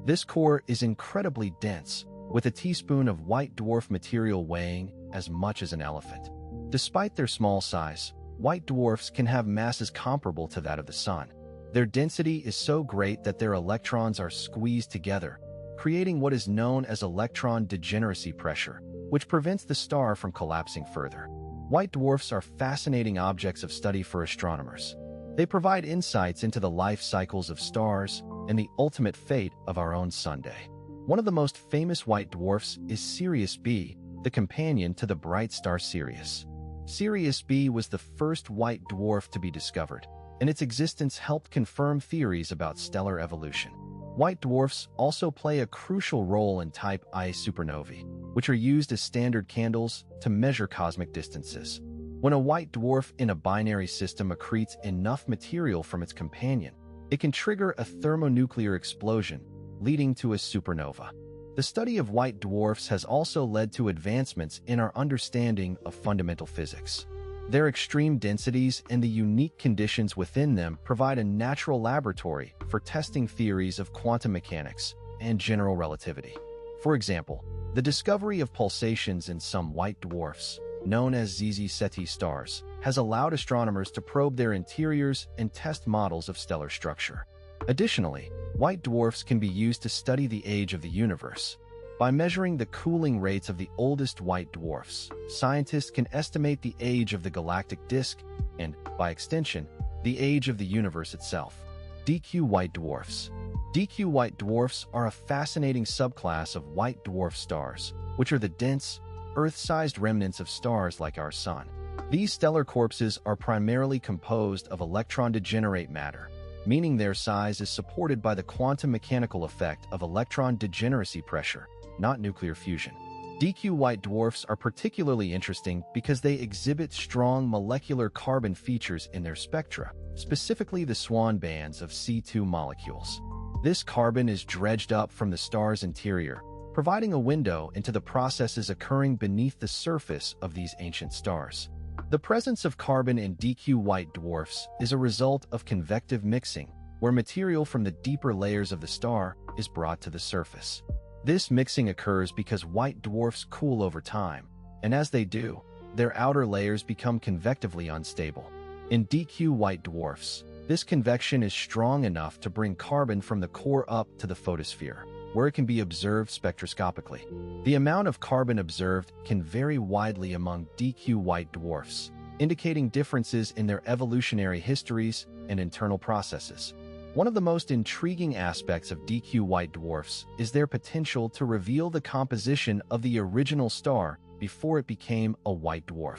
This core is incredibly dense, with a teaspoon of white dwarf material weighing as much as an elephant. Despite their small size, white dwarfs can have masses comparable to that of the Sun. Their density is so great that their electrons are squeezed together, creating what is known as electron degeneracy pressure, which prevents the star from collapsing further. White dwarfs are fascinating objects of study for astronomers. They provide insights into the life cycles of stars and the ultimate fate of our own Sunday. One of the most famous white dwarfs is Sirius B, the companion to the bright star Sirius. Sirius B was the first white dwarf to be discovered, and its existence helped confirm theories about stellar evolution. White dwarfs also play a crucial role in type I supernovae, which are used as standard candles to measure cosmic distances. When a white dwarf in a binary system accretes enough material from its companion, it can trigger a thermonuclear explosion, leading to a supernova. The study of white dwarfs has also led to advancements in our understanding of fundamental physics. Their extreme densities and the unique conditions within them provide a natural laboratory for testing theories of quantum mechanics and general relativity. For example, the discovery of pulsations in some white dwarfs, known as ZZ Ceti stars, has allowed astronomers to probe their interiors and test models of stellar structure. Additionally, white dwarfs can be used to study the age of the universe. By measuring the cooling rates of the oldest white dwarfs, scientists can estimate the age of the galactic disk and, by extension, the age of the universe itself. DQ white dwarfs. DQ white dwarfs are a fascinating subclass of white dwarf stars, which are the dense, Earth-sized remnants of stars like our Sun. These stellar corpses are primarily composed of electron-degenerate matter, meaning their size is supported by the quantum mechanical effect of electron degeneracy pressure, not nuclear fusion. DQ white dwarfs are particularly interesting because they exhibit strong molecular carbon features in their spectra, specifically the swan bands of C2 molecules. This carbon is dredged up from the star's interior, providing a window into the processes occurring beneath the surface of these ancient stars. The presence of carbon in DQ white dwarfs is a result of convective mixing, where material from the deeper layers of the star is brought to the surface. This mixing occurs because white dwarfs cool over time, and as they do, their outer layers become convectively unstable. In DQ white dwarfs, this convection is strong enough to bring carbon from the core up to the photosphere, where it can be observed spectroscopically. The amount of carbon observed can vary widely among DQ white dwarfs, indicating differences in their evolutionary histories and internal processes. One of the most intriguing aspects of DQ white dwarfs is their potential to reveal the composition of the original star before it became a white dwarf.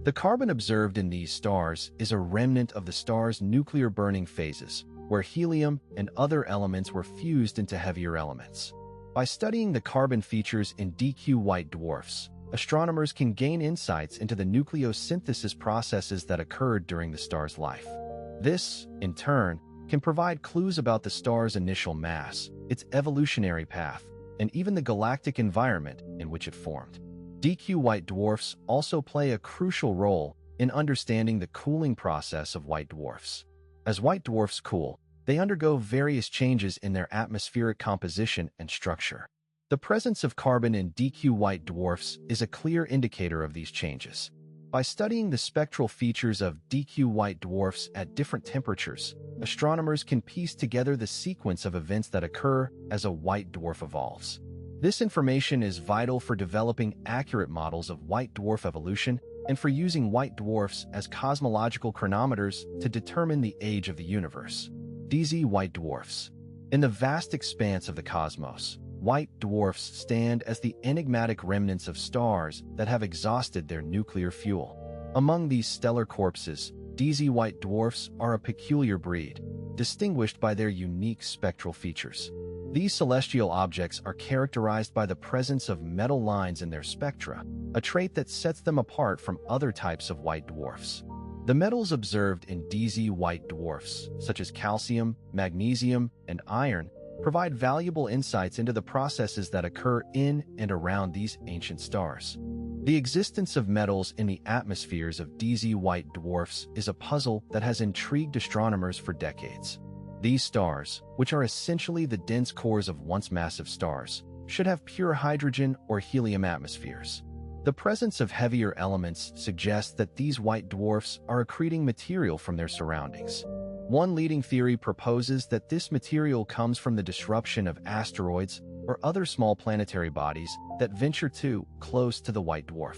The carbon observed in these stars is a remnant of the star's nuclear burning phases, where helium and other elements were fused into heavier elements. By studying the carbon features in DQ white dwarfs, astronomers can gain insights into the nucleosynthesis processes that occurred during the star's life. This, in turn, can provide clues about the star's initial mass, its evolutionary path, and even the galactic environment in which it formed. DQ white dwarfs also play a crucial role in understanding the cooling process of white dwarfs. As white dwarfs cool, they undergo various changes in their atmospheric composition and structure. The presence of carbon in DQ white dwarfs is a clear indicator of these changes. By studying the spectral features of DQ white dwarfs at different temperatures, astronomers can piece together the sequence of events that occur as a white dwarf evolves. This information is vital for developing accurate models of white dwarf evolution and for using white dwarfs as cosmological chronometers to determine the age of the universe. DZ white dwarfs. In the vast expanse of the cosmos, white dwarfs stand as the enigmatic remnants of stars that have exhausted their nuclear fuel. Among these stellar corpses, DZ white dwarfs are a peculiar breed, distinguished by their unique spectral features. These celestial objects are characterized by the presence of metal lines in their spectra, a trait that sets them apart from other types of white dwarfs. The metals observed in DZ white dwarfs, such as calcium, magnesium, and iron, provide valuable insights into the processes that occur in and around these ancient stars. The existence of metals in the atmospheres of DZ white dwarfs is a puzzle that has intrigued astronomers for decades. These stars, which are essentially the dense cores of once massive stars, should have pure hydrogen or helium atmospheres. The presence of heavier elements suggests that these white dwarfs are accreting material from their surroundings. One leading theory proposes that this material comes from the disruption of asteroids or other small planetary bodies that venture too close to the white dwarf.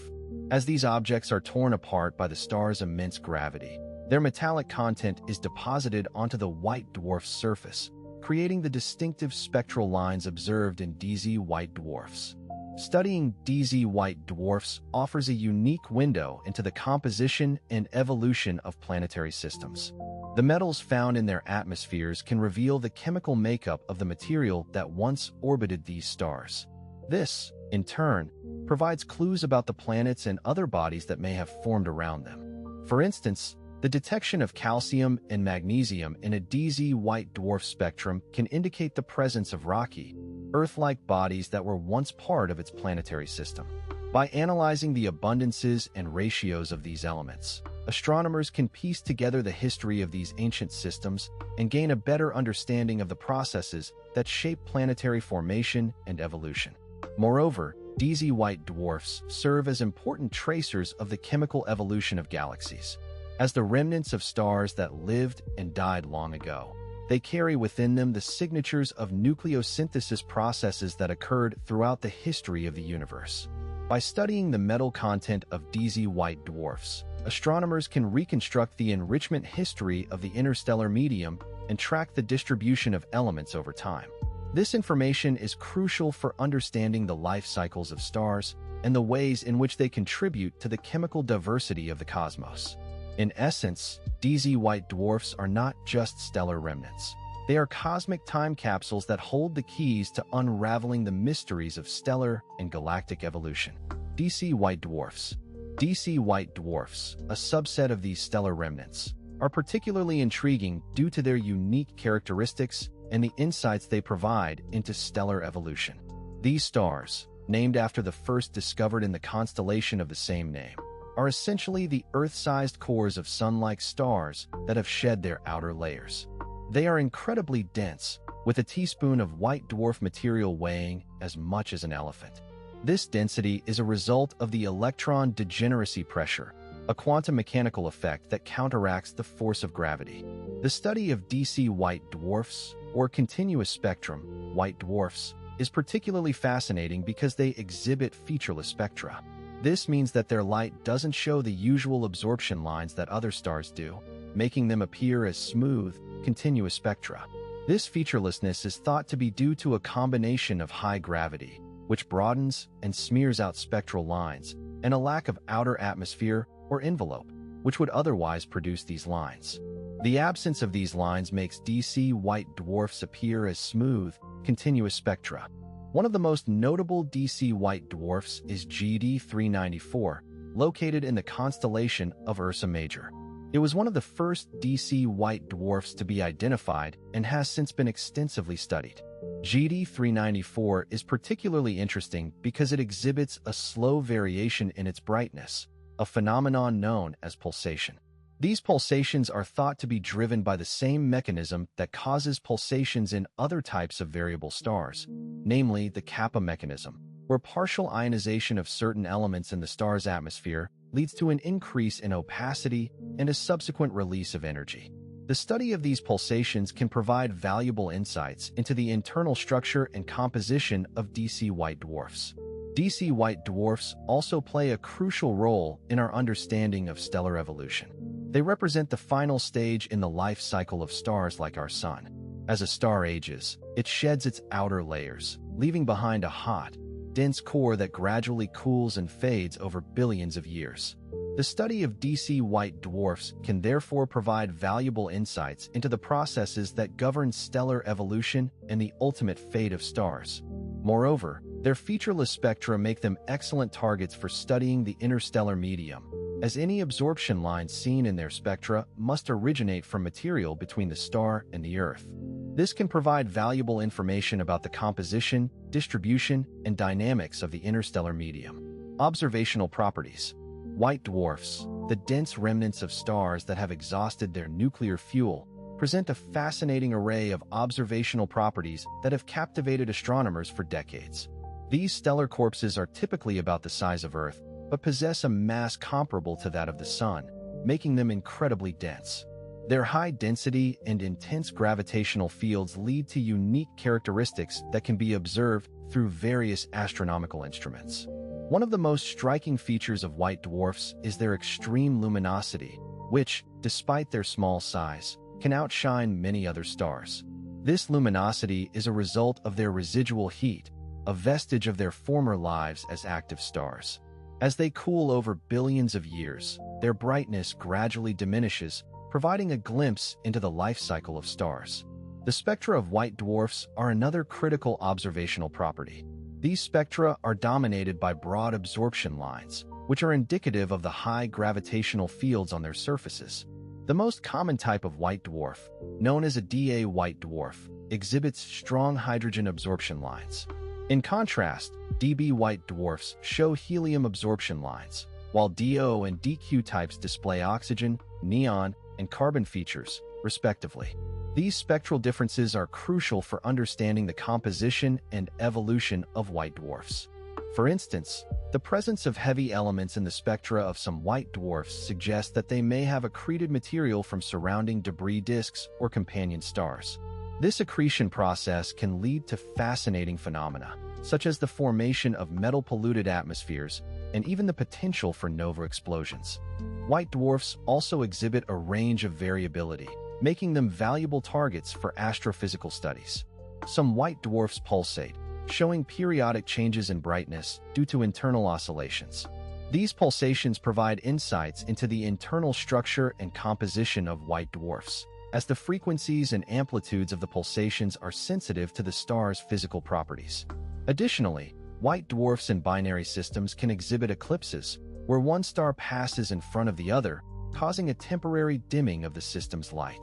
As these objects are torn apart by the star's immense gravity, their metallic content is deposited onto the white dwarf's surface, creating the distinctive spectral lines observed in DZ white dwarfs. Studying DZ white dwarfs offers a unique window into the composition and evolution of planetary systems. The metals found in their atmospheres can reveal the chemical makeup of the material that once orbited these stars. This, in turn, provides clues about the planets and other bodies that may have formed around them. For instance, the detection of calcium and magnesium in a DZ white dwarf spectrum can indicate the presence of rocky, Earth-like bodies that were once part of its planetary system. By analyzing the abundances and ratios of these elements, astronomers can piece together the history of these ancient systems and gain a better understanding of the processes that shape planetary formation and evolution. Moreover, DZ white dwarfs serve as important tracers of the chemical evolution of galaxies. As the remnants of stars that lived and died long ago, they carry within them the signatures of nucleosynthesis processes that occurred throughout the history of the universe. By studying the metal content of DZ white dwarfs, astronomers can reconstruct the enrichment history of the interstellar medium and track the distribution of elements over time. This information is crucial for understanding the life cycles of stars and the ways in which they contribute to the chemical diversity of the cosmos. In essence, DZ white dwarfs are not just stellar remnants. They are cosmic time capsules that hold the keys to unraveling the mysteries of stellar and galactic evolution. DC white dwarfs. DC white dwarfs, a subset of these stellar remnants, are particularly intriguing due to their unique characteristics and the insights they provide into stellar evolution. These stars, named after the first discovered in the constellation of the same name, are essentially the Earth-sized cores of sun-like stars that have shed their outer layers. They are incredibly dense, with a teaspoon of white dwarf material weighing as much as an elephant. This density is a result of the electron degeneracy pressure, a quantum mechanical effect that counteracts the force of gravity. The study of DC white dwarfs, or continuous spectrum white dwarfs, is particularly fascinating because they exhibit featureless spectra. This means that their light doesn't show the usual absorption lines that other stars do, making them appear as smooth, continuous spectra. This featurelessness is thought to be due to a combination of high gravity, which broadens and smears out spectral lines, and a lack of outer atmosphere or envelope, which would otherwise produce these lines. The absence of these lines makes DC white dwarfs appear as smooth, continuous spectra. One of the most notable DC white dwarfs is GD 394, located in the constellation of Ursa Major. It was one of the first DC white dwarfs to be identified and has since been extensively studied. GD 394 is particularly interesting because it exhibits a slow variation in its brightness, a phenomenon known as pulsation. These pulsations are thought to be driven by the same mechanism that causes pulsations in other types of variable stars, namely the kappa mechanism, where partial ionization of certain elements in the star's atmosphere leads to an increase in opacity and a subsequent release of energy. The study of these pulsations can provide valuable insights into the internal structure and composition of DC white dwarfs. DC white dwarfs also play a crucial role in our understanding of stellar evolution. They represent the final stage in the life cycle of stars like our Sun. As a star ages, it sheds its outer layers, leaving behind a hot, dense core that gradually cools and fades over billions of years. The study of DC white dwarfs can therefore provide valuable insights into the processes that govern stellar evolution and the ultimate fate of stars. Moreover, their featureless spectra make them excellent targets for studying the interstellar medium, as any absorption lines seen in their spectra must originate from material between the star and the Earth. This can provide valuable information about the composition, distribution, and dynamics of the interstellar medium. Observational properties. White dwarfs, the dense remnants of stars that have exhausted their nuclear fuel, present a fascinating array of observational properties that have captivated astronomers for decades. These stellar corpses are typically about the size of Earth, but possess a mass comparable to that of the Sun, making them incredibly dense. Their high density and intense gravitational fields lead to unique characteristics that can be observed through various astronomical instruments. One of the most striking features of white dwarfs is their extreme luminosity, which, despite their small size, can outshine many other stars. This luminosity is a result of their residual heat, a vestige of their former lives as active stars. As they cool over billions of years, their brightness gradually diminishes, providing a glimpse into the life cycle of stars. The spectra of white dwarfs are another critical observational property. These spectra are dominated by broad absorption lines, which are indicative of the high gravitational fields on their surfaces. The most common type of white dwarf, known as a DA white dwarf, exhibits strong hydrogen absorption lines. In contrast, DB white dwarfs show helium absorption lines, while DO and DQ types display oxygen, neon, and carbon features, respectively. These spectral differences are crucial for understanding the composition and evolution of white dwarfs. For instance, the presence of heavy elements in the spectra of some white dwarfs suggests that they may have accreted material from surrounding debris disks or companion stars. This accretion process can lead to fascinating phenomena, such as the formation of metal-polluted atmospheres and even the potential for nova explosions. White dwarfs also exhibit a range of variability, making them valuable targets for astrophysical studies. Some white dwarfs pulsate, showing periodic changes in brightness due to internal oscillations. These pulsations provide insights into the internal structure and composition of white dwarfs, as the frequencies and amplitudes of the pulsations are sensitive to the star's physical properties. Additionally, white dwarfs in binary systems can exhibit eclipses, where one star passes in front of the other, causing a temporary dimming of the system's light.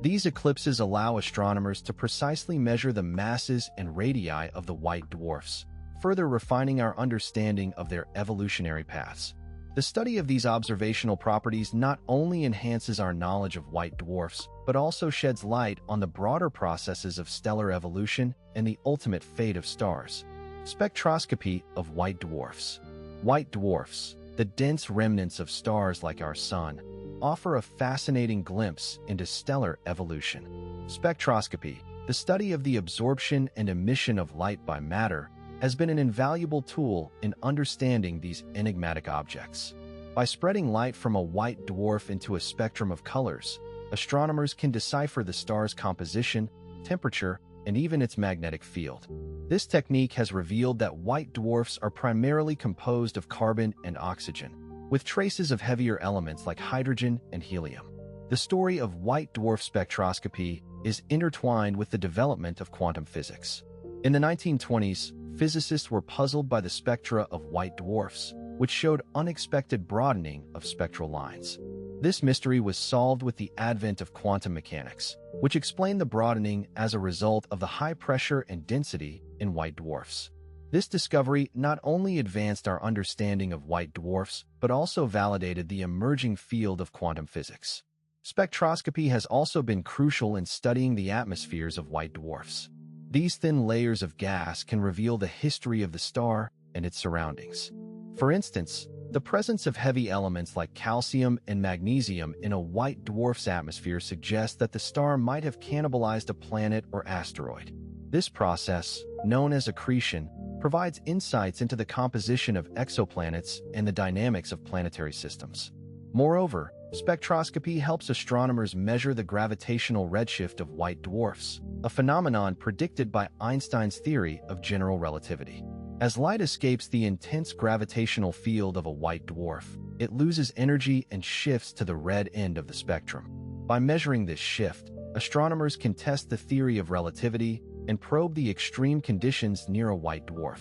These eclipses allow astronomers to precisely measure the masses and radii of the white dwarfs, further refining our understanding of their evolutionary paths. The study of these observational properties not only enhances our knowledge of white dwarfs, but also sheds light on the broader processes of stellar evolution and the ultimate fate of stars. Spectroscopy of white dwarfs. White dwarfs, the dense remnants of stars like our Sun, offer a fascinating glimpse into stellar evolution. Spectroscopy, the study of the absorption and emission of light by matter, has been an invaluable tool in understanding these enigmatic objects. By spreading light from a white dwarf into a spectrum of colors, astronomers can decipher the star's composition, temperature, and even its magnetic field. This technique has revealed that white dwarfs are primarily composed of carbon and oxygen, with traces of heavier elements like hydrogen and helium. The story of white dwarf spectroscopy is intertwined with the development of quantum physics. In the 1920s, physicists were puzzled by the spectra of white dwarfs, which showed unexpected broadening of spectral lines. This mystery was solved with the advent of quantum mechanics, which explained the broadening as a result of the high pressure and density in white dwarfs. This discovery not only advanced our understanding of white dwarfs, but also validated the emerging field of quantum physics. Spectroscopy has also been crucial in studying the atmospheres of white dwarfs. These thin layers of gas can reveal the history of the star and its surroundings. For instance, The presence of heavy elements like calcium and magnesium in a white dwarf's atmosphere suggests that the star might have cannibalized a planet or asteroid. This process, known as accretion, provides insights into the composition of exoplanets and the dynamics of planetary systems. Moreover, spectroscopy helps astronomers measure the gravitational redshift of white dwarfs, a phenomenon predicted by Einstein's theory of general relativity. As light escapes the intense gravitational field of a white dwarf, it loses energy and shifts to the red end of the spectrum. By measuring this shift, astronomers can test the theory of relativity and probe the extreme conditions near a white dwarf.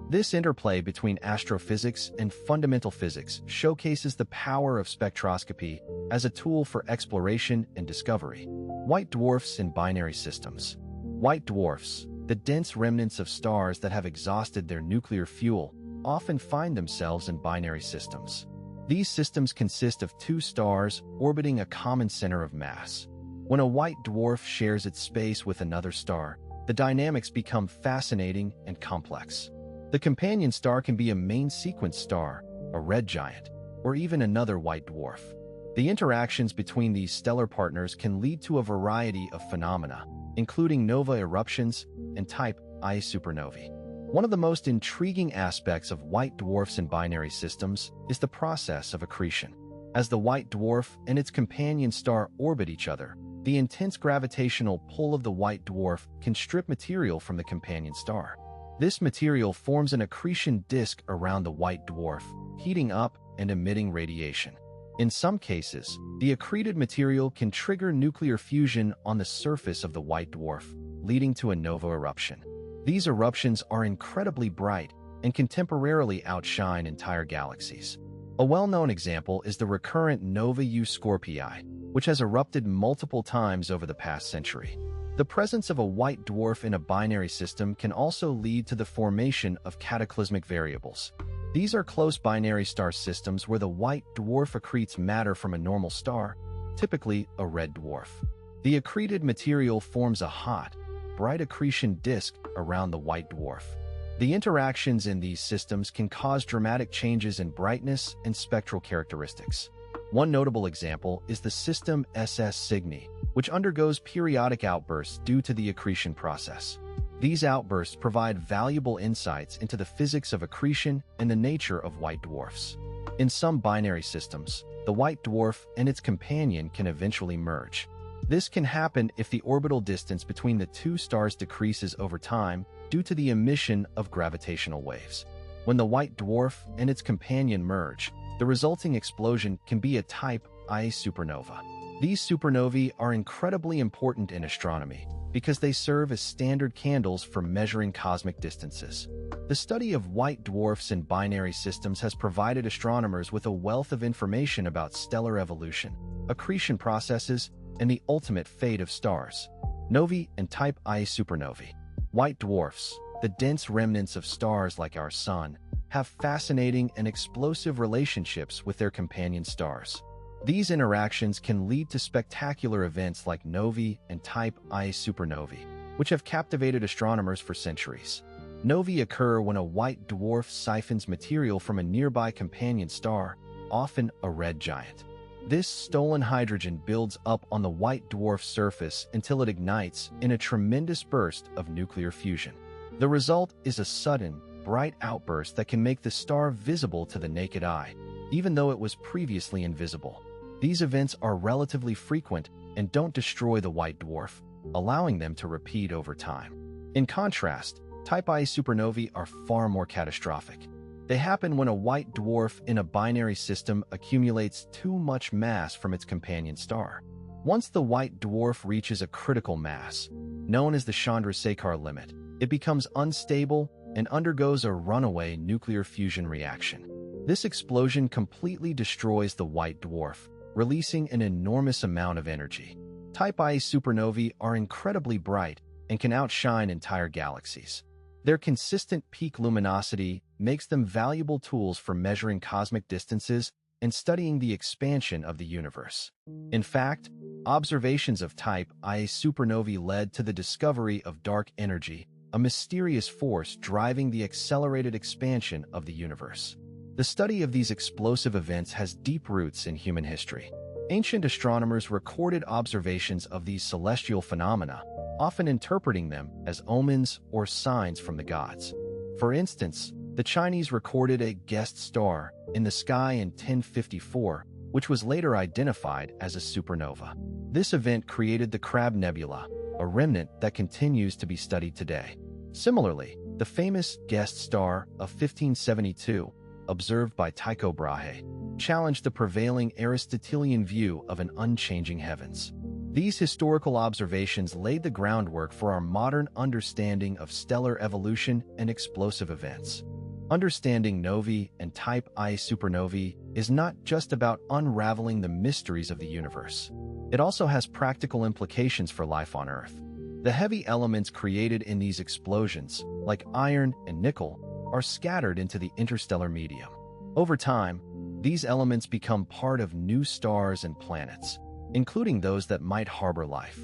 This interplay between astrophysics and fundamental physics showcases the power of spectroscopy as a tool for exploration and discovery. White dwarfs in binary systems. White dwarfs, the dense remnants of stars that have exhausted their nuclear fuel, often find themselves in binary systems. These systems consist of two stars orbiting a common center of mass. When a white dwarf shares its space with another star, the dynamics become fascinating and complex. The companion star can be a main sequence star, a red giant, or even another white dwarf. The interactions between these stellar partners can lead to a variety of phenomena, including nova eruptions and type I supernovae. One of the most intriguing aspects of white dwarfs in binary systems is the process of accretion. As the white dwarf and its companion star orbit each other, the intense gravitational pull of the white dwarf can strip material from the companion star. This material forms an accretion disk around the white dwarf, heating up and emitting radiation. In some cases, the accreted material can trigger nuclear fusion on the surface of the white dwarf, leading to a nova eruption. These eruptions are incredibly bright and can temporarily outshine entire galaxies. A well-known example is the recurrent Nova Scorpii, which has erupted multiple times over the past century. The presence of a white dwarf in a binary system can also lead to the formation of cataclysmic variables. These are close binary star systems where the white dwarf accretes matter from a normal star, typically a red dwarf. The accreted material forms a hot, bright accretion disk around the white dwarf. The interactions in these systems can cause dramatic changes in brightness and spectral characteristics. One notable example is the system SS Cygni, which undergoes periodic outbursts due to the accretion process. These outbursts provide valuable insights into the physics of accretion and the nature of white dwarfs. In some binary systems, the white dwarf and its companion can eventually merge. This can happen if the orbital distance between the two stars decreases over time due to the emission of gravitational waves. When the white dwarf and its companion merge, the resulting explosion can be a type I supernova. These supernovae are incredibly important in astronomy because they serve as standard candles for measuring cosmic distances. The study of white dwarfs in binary systems has provided astronomers with a wealth of information about stellar evolution, accretion processes, and the ultimate fate of stars. Novae and type I supernovae. White dwarfs, the dense remnants of stars like our Sun, have fascinating and explosive relationships with their companion stars. These interactions can lead to spectacular events like novae and type I supernovae, which have captivated astronomers for centuries. Novae occur when a white dwarf siphons material from a nearby companion star, often a red giant. This stolen hydrogen builds up on the white dwarf's surface until it ignites in a tremendous burst of nuclear fusion. The result is a sudden, bright outburst that can make the star visible to the naked eye, even though it was previously invisible. These events are relatively frequent and don't destroy the white dwarf, allowing them to repeat over time. In contrast, type I supernovae are far more catastrophic. They happen when a white dwarf in a binary system accumulates too much mass from its companion star. Once the white dwarf reaches a critical mass, known as the Chandrasekhar limit, it becomes unstable and undergoes a runaway nuclear fusion reaction. This explosion completely destroys the white dwarf, releasing an enormous amount of energy. Type I supernovae are incredibly bright and can outshine entire galaxies. Their consistent peak luminosity makes them valuable tools for measuring cosmic distances and studying the expansion of the universe. In fact, observations of type I supernovae led to the discovery of dark energy, a mysterious force driving the accelerated expansion of the universe. The study of these explosive events has deep roots in human history. Ancient astronomers recorded observations of these celestial phenomena, often interpreting them as omens or signs from the gods. For instance, the Chinese recorded a guest star in the sky in 1054, which was later identified as a supernova. This event created the Crab Nebula, a remnant that continues to be studied today. Similarly, the famous guest star of 1572, observed by Tycho Brahe, challenged the prevailing Aristotelian view of an unchanging heavens. These historical observations laid the groundwork for our modern understanding of stellar evolution and explosive events. Understanding novae and type I supernovae is not just about unraveling the mysteries of the universe. It also has practical implications for life on Earth. The heavy elements created in these explosions, like iron and nickel, are scattered into the interstellar medium. Over time, these elements become part of new stars and planets, including those that might harbor life.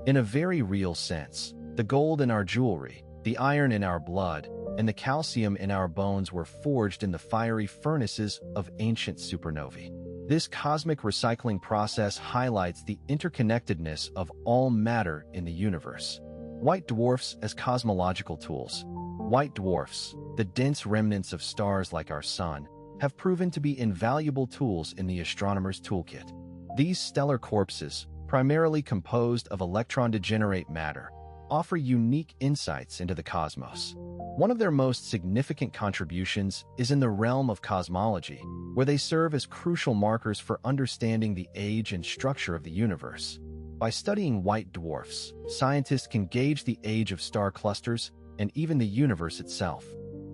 In a very real sense, the gold in our jewelry, the iron in our blood, and the calcium in our bones were forged in the fiery furnaces of ancient supernovae. This cosmic recycling process highlights the interconnectedness of all matter in the universe. White dwarfs as cosmological tools. White dwarfs, the dense remnants of stars like our Sun, have proven to be invaluable tools in the astronomer's toolkit. These stellar corpses, primarily composed of electron-degenerate matter, offer unique insights into the cosmos. One of their most significant contributions is in the realm of cosmology, where they serve as crucial markers for understanding the age and structure of the universe. By studying white dwarfs, scientists can gauge the age of star clusters and even the universe itself.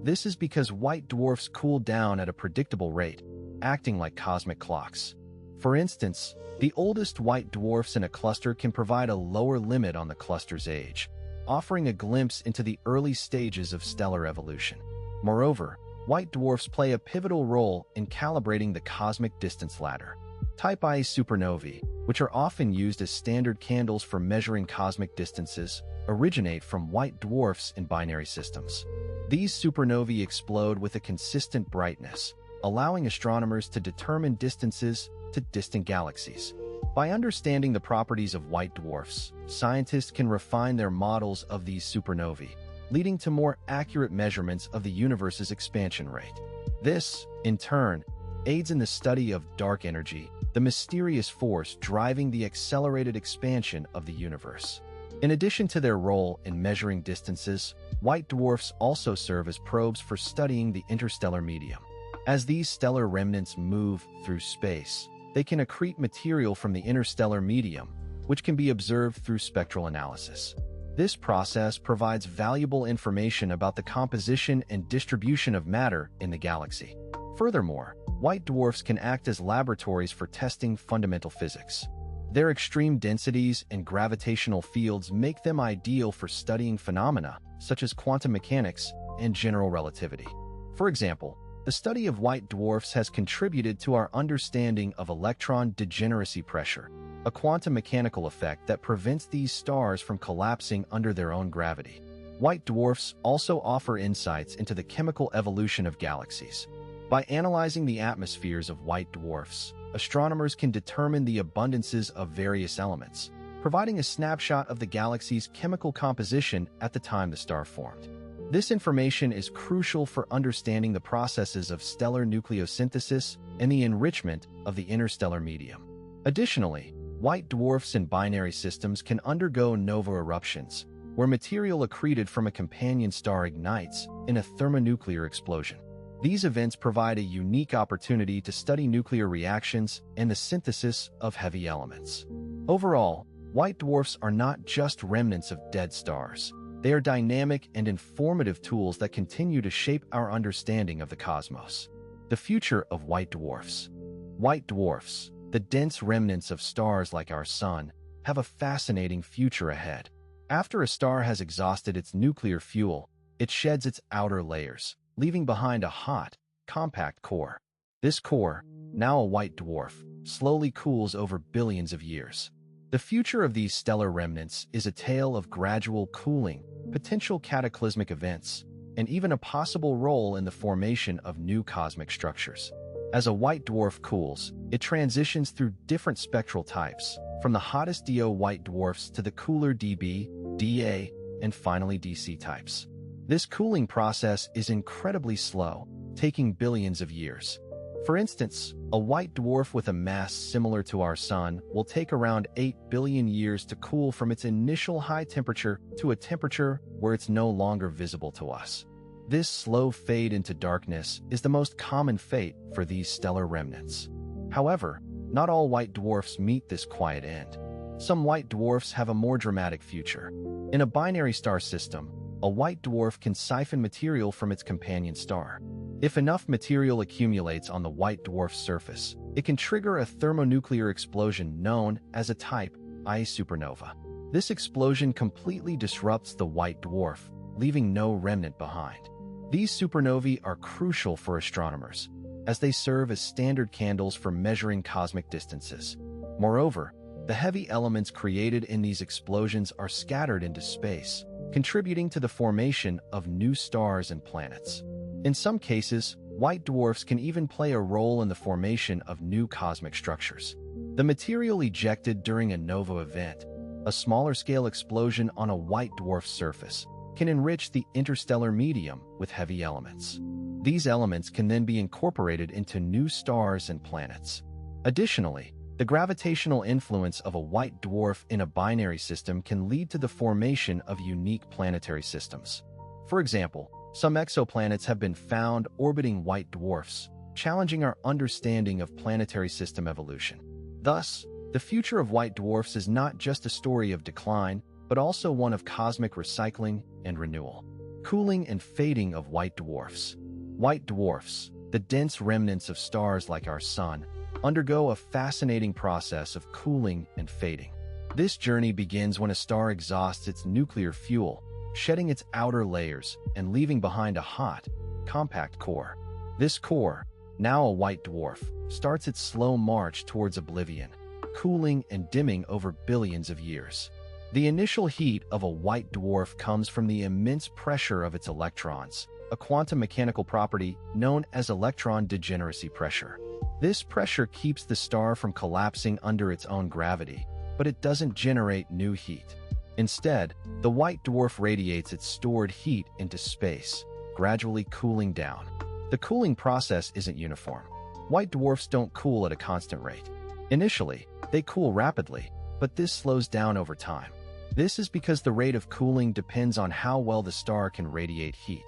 This is because white dwarfs cool down at a predictable rate, acting like cosmic clocks. For instance, the oldest white dwarfs in a cluster can provide a lower limit on the cluster's age, offering a glimpse into the early stages of stellar evolution. Moreover, white dwarfs play a pivotal role in calibrating the cosmic distance ladder. Type I supernovae, which are often used as standard candles for measuring cosmic distances, originate from white dwarfs in binary systems. These supernovae explode with a consistent brightness, allowing astronomers to determine distances to distant galaxies. By understanding the properties of white dwarfs, scientists can refine their models of these supernovae, leading to more accurate measurements of the universe's expansion rate. This, in turn, aids in the study of dark energy, the mysterious force driving the accelerated expansion of the universe. In addition to their role in measuring distances, white dwarfs also serve as probes for studying the interstellar medium. As these stellar remnants move through space, they can accrete material from the interstellar medium, which can be observed through spectral analysis. This process provides valuable information about the composition and distribution of matter in the galaxy. Furthermore, white dwarfs can act as laboratories for testing fundamental physics. Their extreme densities and gravitational fields make them ideal for studying phenomena such as quantum mechanics and general relativity. For example, the study of white dwarfs has contributed to our understanding of electron degeneracy pressure, a quantum mechanical effect that prevents these stars from collapsing under their own gravity. White dwarfs also offer insights into the chemical evolution of galaxies. By analyzing the atmospheres of white dwarfs, astronomers can determine the abundances of various elements, providing a snapshot of the galaxy's chemical composition at the time the star formed. This information is crucial for understanding the processes of stellar nucleosynthesis and the enrichment of the interstellar medium. Additionally, white dwarfs in binary systems can undergo nova eruptions, where material accreted from a companion star ignites in a thermonuclear explosion. These events provide a unique opportunity to study nuclear reactions and the synthesis of heavy elements. Overall, white dwarfs are not just remnants of dead stars. They are dynamic and informative tools that continue to shape our understanding of the cosmos. The future of white dwarfs. White dwarfs, the dense remnants of stars like our Sun, have a fascinating future ahead. After a star has exhausted its nuclear fuel, it sheds its outer layers, leaving behind a hot, compact core. This core, now a white dwarf, slowly cools over billions of years. The future of these stellar remnants is a tale of gradual cooling, potential cataclysmic events, and even a possible role in the formation of new cosmic structures. As a white dwarf cools, it transitions through different spectral types, from the hottest DO white dwarfs to the cooler DB, DA, and finally DC types. This cooling process is incredibly slow, taking billions of years. For instance, a white dwarf with a mass similar to our Sun will take around 8 billion years to cool from its initial high temperature to a temperature where it's no longer visible to us. This slow fade into darkness is the most common fate for these stellar remnants. However, not all white dwarfs meet this quiet end. Some white dwarfs have a more dramatic future. In a binary star system, a white dwarf can siphon material from its companion star. If enough material accumulates on the white dwarf's surface, it can trigger a thermonuclear explosion known as a type I supernova. This explosion completely disrupts the white dwarf, leaving no remnant behind. These supernovae are crucial for astronomers, as they serve as standard candles for measuring cosmic distances. Moreover, the heavy elements created in these explosions are scattered into space, contributing to the formation of new stars and planets. In some cases, white dwarfs can even play a role in the formation of new cosmic structures. The material ejected during a nova event, a smaller-scale explosion on a white dwarf's surface, can enrich the interstellar medium with heavy elements. These elements can then be incorporated into new stars and planets. Additionally, the gravitational influence of a white dwarf in a binary system can lead to the formation of unique planetary systems. For example, some exoplanets have been found orbiting white dwarfs, challenging our understanding of planetary system evolution. Thus, the future of white dwarfs is not just a story of decline, but also one of cosmic recycling and renewal. Cooling and fading of white dwarfs. White dwarfs, the dense remnants of stars like our Sun, undergo a fascinating process of cooling and fading. This journey begins when a star exhausts its nuclear fuel, shedding its outer layers and leaving behind a hot, compact core. This core, now a white dwarf, starts its slow march towards oblivion, cooling and dimming over billions of years. The initial heat of a white dwarf comes from the immense pressure of its electrons, a quantum mechanical property known as electron degeneracy pressure. This pressure keeps the star from collapsing under its own gravity, but it doesn't generate new heat. Instead, the white dwarf radiates its stored heat into space, gradually cooling down. The cooling process isn't uniform. White dwarfs don't cool at a constant rate. Initially, they cool rapidly, but this slows down over time. This is because the rate of cooling depends on how well the star can radiate heat.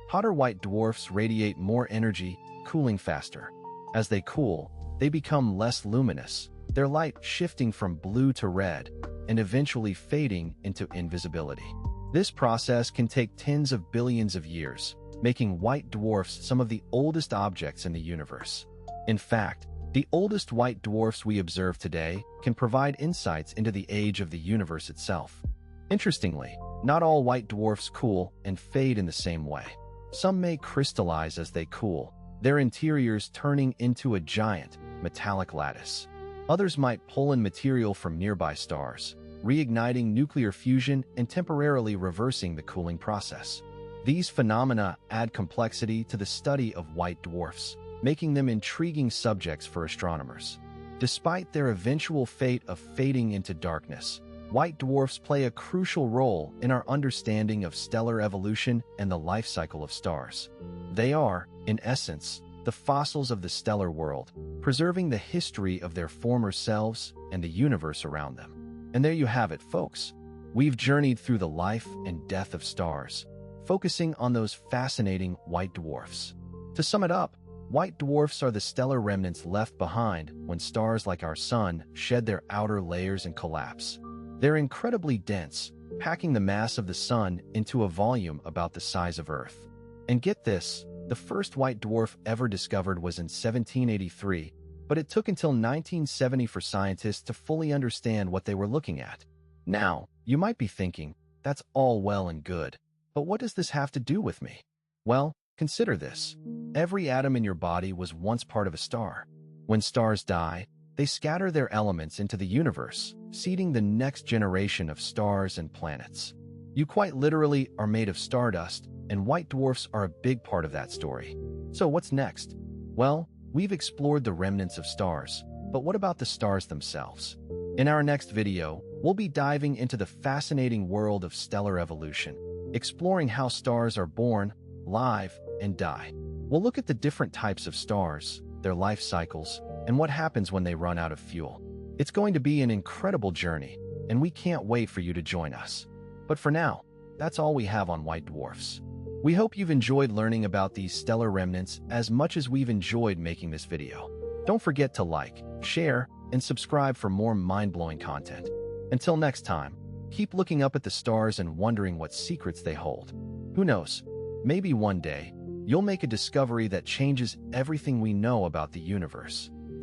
Hotter white dwarfs radiate more energy, cooling faster. As they cool, they become less luminous, their light shifting from blue to red, and eventually fading into invisibility. This process can take tens of billions of years, making white dwarfs some of the oldest objects in the universe. In fact, the oldest white dwarfs we observe today can provide insights into the age of the universe itself. Interestingly, not all white dwarfs cool and fade in the same way. Some may crystallize as they cool, their interiors turning into a giant, metallic lattice. Others might pull in material from nearby stars, reigniting nuclear fusion and temporarily reversing the cooling process. These phenomena add complexity to the study of white dwarfs, making them intriguing subjects for astronomers. Despite their eventual fate of fading into darkness, white dwarfs play a crucial role in our understanding of stellar evolution and the life cycle of stars. They are, in essence, the fossils of the stellar world, preserving the history of their former selves and the universe around them. And there you have it, folks. We've journeyed through the life and death of stars, focusing on those fascinating white dwarfs. To sum it up, white dwarfs are the stellar remnants left behind when stars like our Sun shed their outer layers and collapse. They're incredibly dense, packing the mass of the Sun into a volume about the size of Earth. And get this, the first white dwarf ever discovered was in 1783, but it took until 1970 for scientists to fully understand what they were looking at. Now, you might be thinking, that's all well and good, but what does this have to do with me? Well, consider this. Every atom in your body was once part of a star. When stars die, they scatter their elements into the universe, seeding the next generation of stars and planets. You quite literally are made of stardust, and white dwarfs are a big part of that story. So what's next? Well, we've explored the remnants of stars, but what about the stars themselves? In our next video, we'll be diving into the fascinating world of stellar evolution, exploring how stars are born, live, and die. We'll look at the different types of stars, their life cycles, and what happens when they run out of fuel. It's going to be an incredible journey, and we can't wait for you to join us. But for now, that's all we have on white dwarfs. We hope you've enjoyed learning about these stellar remnants as much as we've enjoyed making this video. Don't forget to like, share, and subscribe for more mind-blowing content. Until next time, keep looking up at the stars and wondering what secrets they hold. Who knows, maybe one day, you'll make a discovery that changes everything we know about the universe.